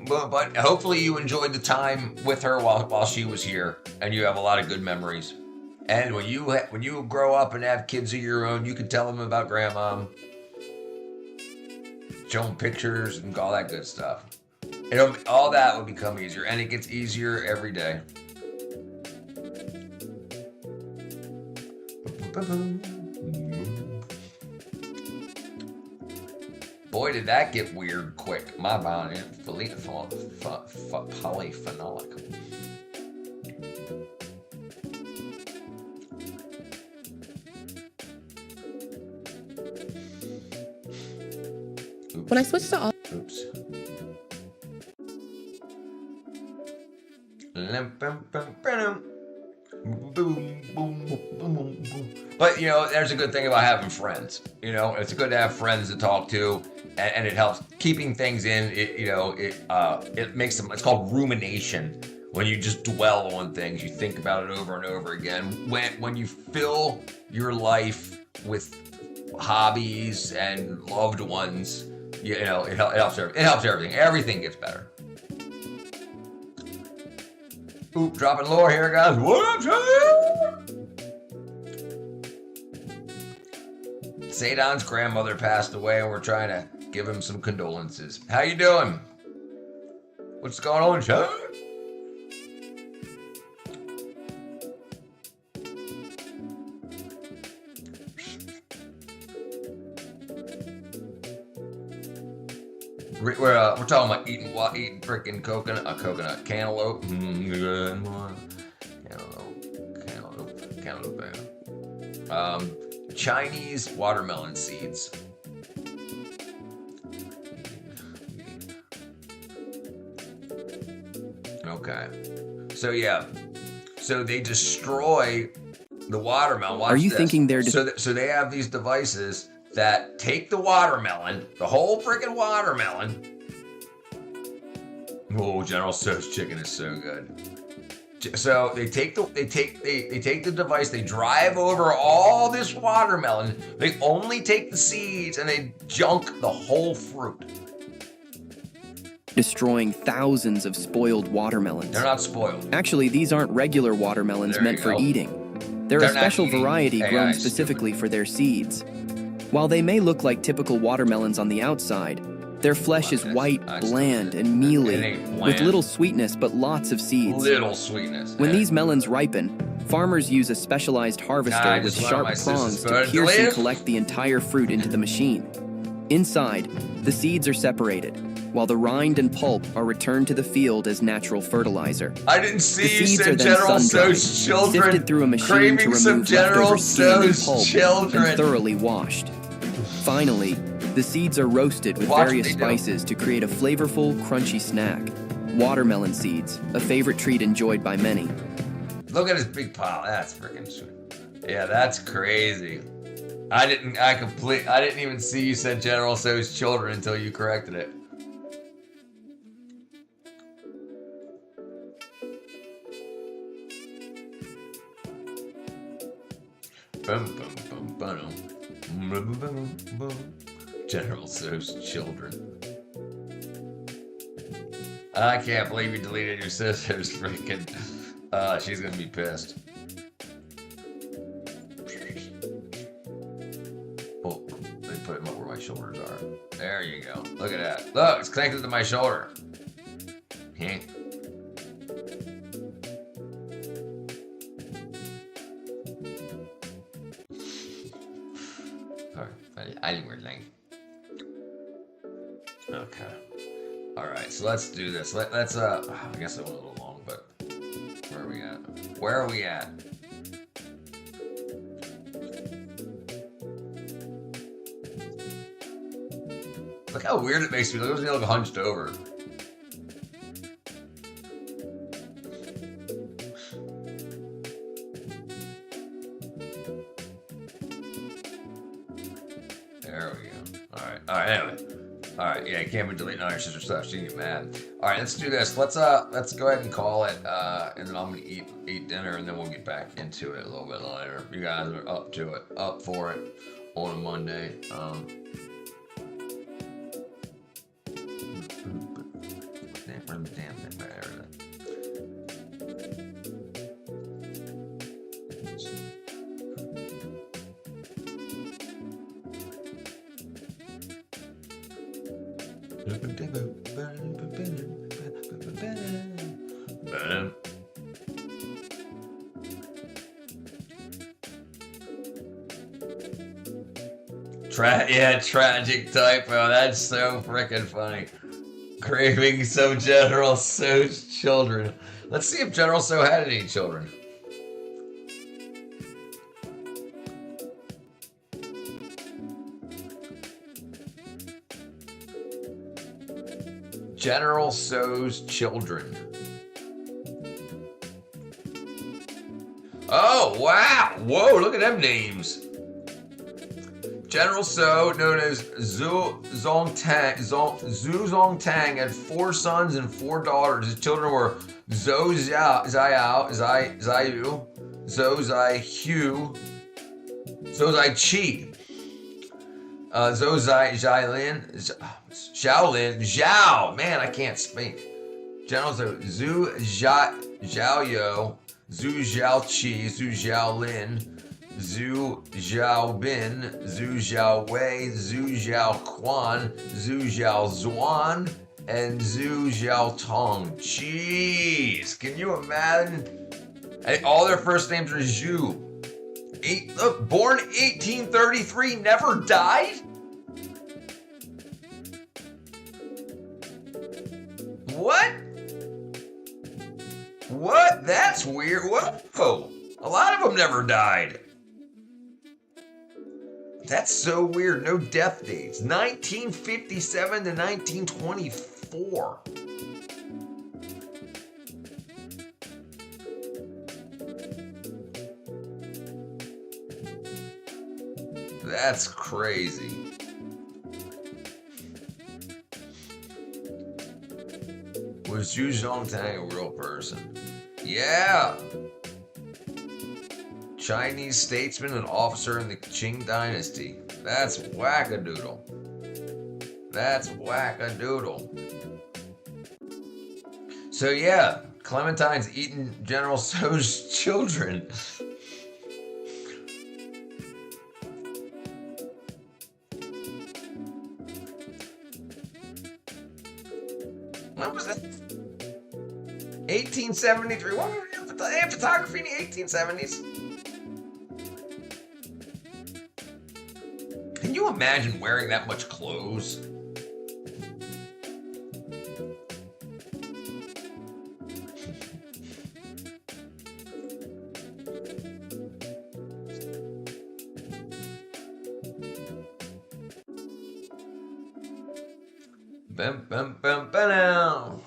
But hopefully you enjoyed the time with her while she was here, and you have a lot of good memories. And when you grow up and have kids of your own, you can tell them about grandma, show them pictures and all that good stuff. All that will become easier, and it gets easier every day. Boy, did that get weird quick. My body, polyphenolic. When I switched to all. Oops. But, you know, there's a good thing about having friends. You know, it's good to have friends to talk to, and it helps keeping things in. It makes them. It's called rumination. When you just dwell on things, you think about it over and over again. When you fill your life with hobbies and loved ones, you know, it helps everything. Everything gets better. Oop, dropping lower here, guys. What up, Sadon's grandmother passed away, and we're trying to give him some condolences. How you doing? What's going on, Sean? We're talking about eating freaking coconut, cantaloupe, cantaloupe. Chinese watermelon seeds. Okay. So yeah. So they destroy the watermelon. Watch Are you this. thinking they're so they have these devices that take the watermelon, the whole freaking watermelon. Oh, General Tso's chicken is so good. So they take the device, they drive over all this watermelon, they only take the seeds and they junk the whole fruit. destroying thousands of spoiled watermelons. They're not spoiled. Actually, these aren't regular watermelons There meant you for go. eating. They're a They're not special eating variety AI, grown stupid. specifically for their seeds. While they may look like typical watermelons on the outside, their flesh is white, bland, and It mealy, ain't with bland. little sweetness but lots of seeds. Little sweetness. When Yeah. these melons ripen, farmers use a specialized harvester I with just learned sharp my prongs sister's to bird pierce and live. collect the entire fruit into the machine. Inside, the seeds are separated, while the rind and pulp are returned to the field as natural fertilizer. I didn't see The you seeds are said then General sun-dried, Tso's children. sifted through a machine to Craving some remove General leftover skin and Tso's pulp, children. and thoroughly washed. Finally, the seeds are roasted with Watch various what they do. spices to create a flavorful, crunchy snack. Watermelon seeds, a favorite treat enjoyed by many. Look at his big pile. That's freaking sweet. Yeah, that's crazy. I didn't even see you said General Tso's children until you corrected it. Bum, bum, bum, bum, bum, bum, bum. General Tso's children. I can't believe you deleted your sister's freaking. She's gonna be pissed. Oh, they put him up where my shoulders are. There you go. Look at that. Look, it's connected to my shoulder. Heh. Anyway, okay. All right, so let's do this. Let's I guess it went a little long, but where are we at? Where are we at? Look how weird it makes me. Look at me look hunched over. There we go. All right, anyway. All right, yeah, you can't be deleting all your sister stuff. She can get mad. All right, let's do this. Let's go ahead and call it, and then I'm gonna eat dinner, and then we'll get back into it a little bit later. You guys are up to it, up for it on a Monday. Damn thing right there. Tragic typo. That's so freaking funny. Craving some General Tso's children. Let's see if General Tso had any children. General Tso's children. Oh, wow. Whoa, look at them names. General Tso, known as Zhu Zongtang, had 4 sons and 4 daughters. His children were Zhou Ziao, Zhou Zai-Hu, Zhou Zai-Qi, Zhou Zai-Lin, Zhao. Man, I can't speak. General Tso, Zhu Zhaoyou, Zhu Zhaoqi, Zhu Zhaolin, Zhu Zhaobin, Zhu Zhaowei, Zhu Zhaoquan, Zhu Zhaozuan, and Zhu Zhaotong. Jeez, can you imagine? And all their first names are Zhu. Look, born 1833, never died? That's weird. Whoa. A lot of them never died. That's so weird. No death dates. 1957 to 1924. That's crazy. Was Zhu Zhongtang a real person? Yeah. Chinese statesman and officer in the Qing dynasty. That's wackadoodle. That's wackadoodle. So yeah, Clementine's eating General Tso's children. When was that? 1873. What were they had photography in the 1870s? Can you imagine wearing that much clothes? Bum, bum, bum, ba-dow.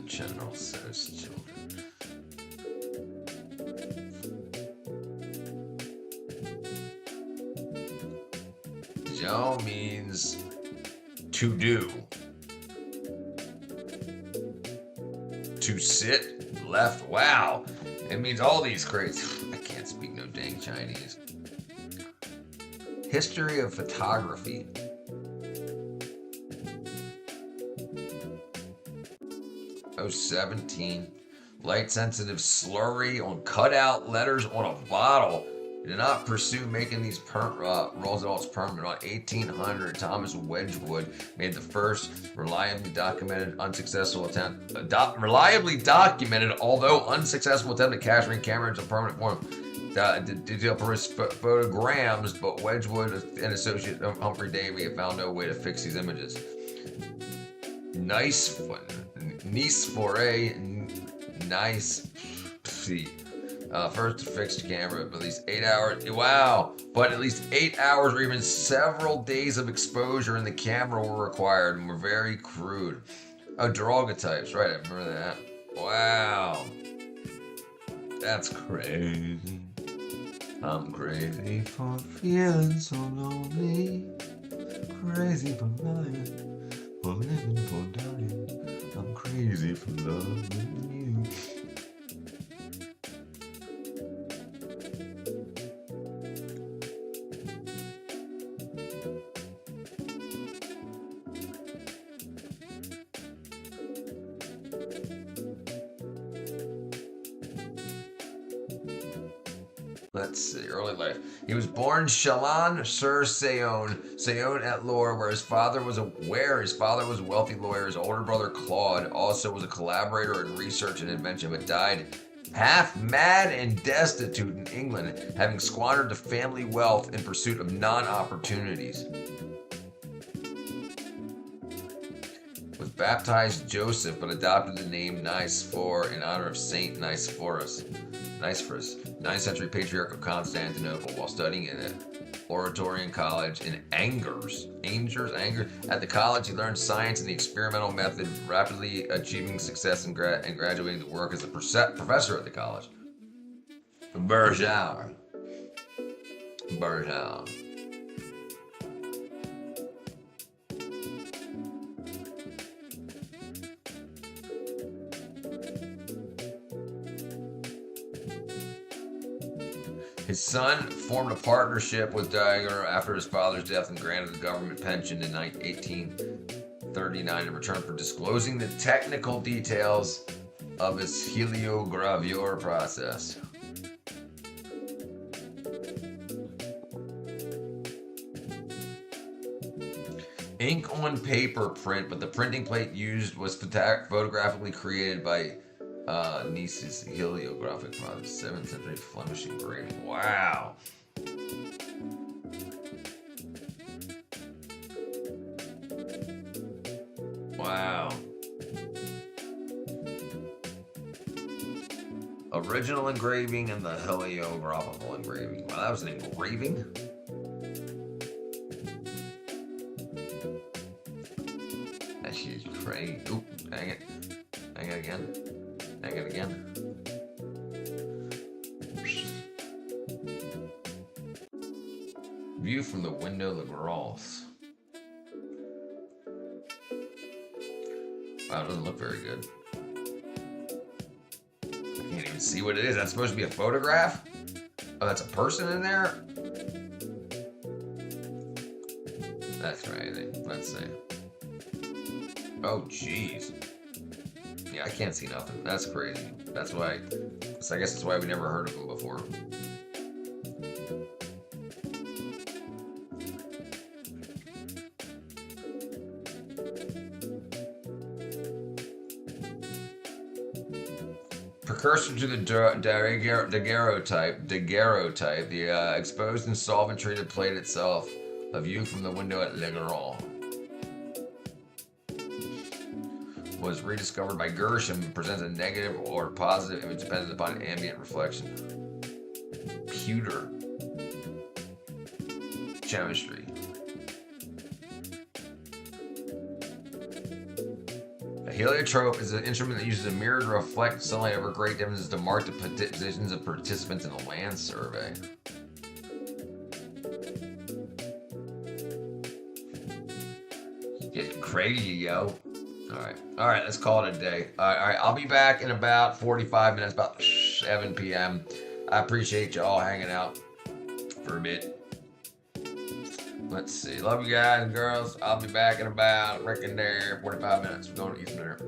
General Tso's children. Zhao means to do. To sit, left. Wow. It means all these crazy. I can't speak no dang Chinese. History of photography. Oh, 17. Light sensitive slurry on cutout letters on a bottle. Did not pursue making these results permanent. On 1800, Thomas Wedgwood made the first reliably documented, although unsuccessful attempt to capture camera into permanent form. Detail photograms, but Wedgwood and associate Humphrey Davy have found no way to fix these images. Nice foray, nice. First fixed camera, but at least 8 hours. Wow! But at least 8 hours or even several days of exposure in the camera were required and were very crude. Oh, daguerreotypes, right? I remember that. Wow. That's crazy. I'm crazy for feeling so lonely. Crazy for lying, for living, for dying. I'm crazy for loving you. Let's see, early life. He was born Chalon-sur-Saône, Saône-et-Loire, where his father was a wealthy lawyer. His older brother Claude also was a collaborator in research and invention, but died half mad and destitute in England, having squandered the family wealth in pursuit of non-opportunities. Was baptized Joseph, but adopted the name Nicephore in honor of Saint Nicephorus. 9th century patriarch of Constantinople, while studying at Oratorian College in Angers. At the college, he learned science and the experimental method, rapidly achieving success and graduating to work as a professor at the college. Bergeau. His son formed a partnership with Daguerre after his father's death and granted the government pension in 1839 in return for disclosing the technical details of his heliogravure process. Ink on paper print, but the printing plate used was photographically created by Nice's heliographic process, 7th century Flemish engraving. Wow. Wow. Original engraving and the heliographical engraving. Wow, that was an engraving? That shit's crazy. Oop, dang it. Dang it again. Dang it again. View from the window, La Grosse. Wow, it doesn't look very good. I can't even see what it is. That's supposed to be a photograph? Oh, that's a person in there? That's crazy. Let's see. Oh, jeez. Yeah, I can't see nothing. That's crazy. That's why. So I guess that's why we never heard of him before. Precursor to the daguerreotype, the exposed and solvent treated plate itself, a view from the window at Le Grand, was rediscovered by Gershom and presents a negative or positive image dependent upon ambient reflection. Pewter chemistry. A heliotrope is an instrument that uses a mirror to reflect sunlight over great distances to mark the positions of participants in a land survey. Get crazy, yo. Alright, let's call it a day. Alright, I'll be back in about 45 minutes, about 7 p.m. I appreciate you all hanging out for a bit. Let's see. Love you guys and girls. I'll be back in about, reckon there, 45 minutes. We're going to eat some dinner.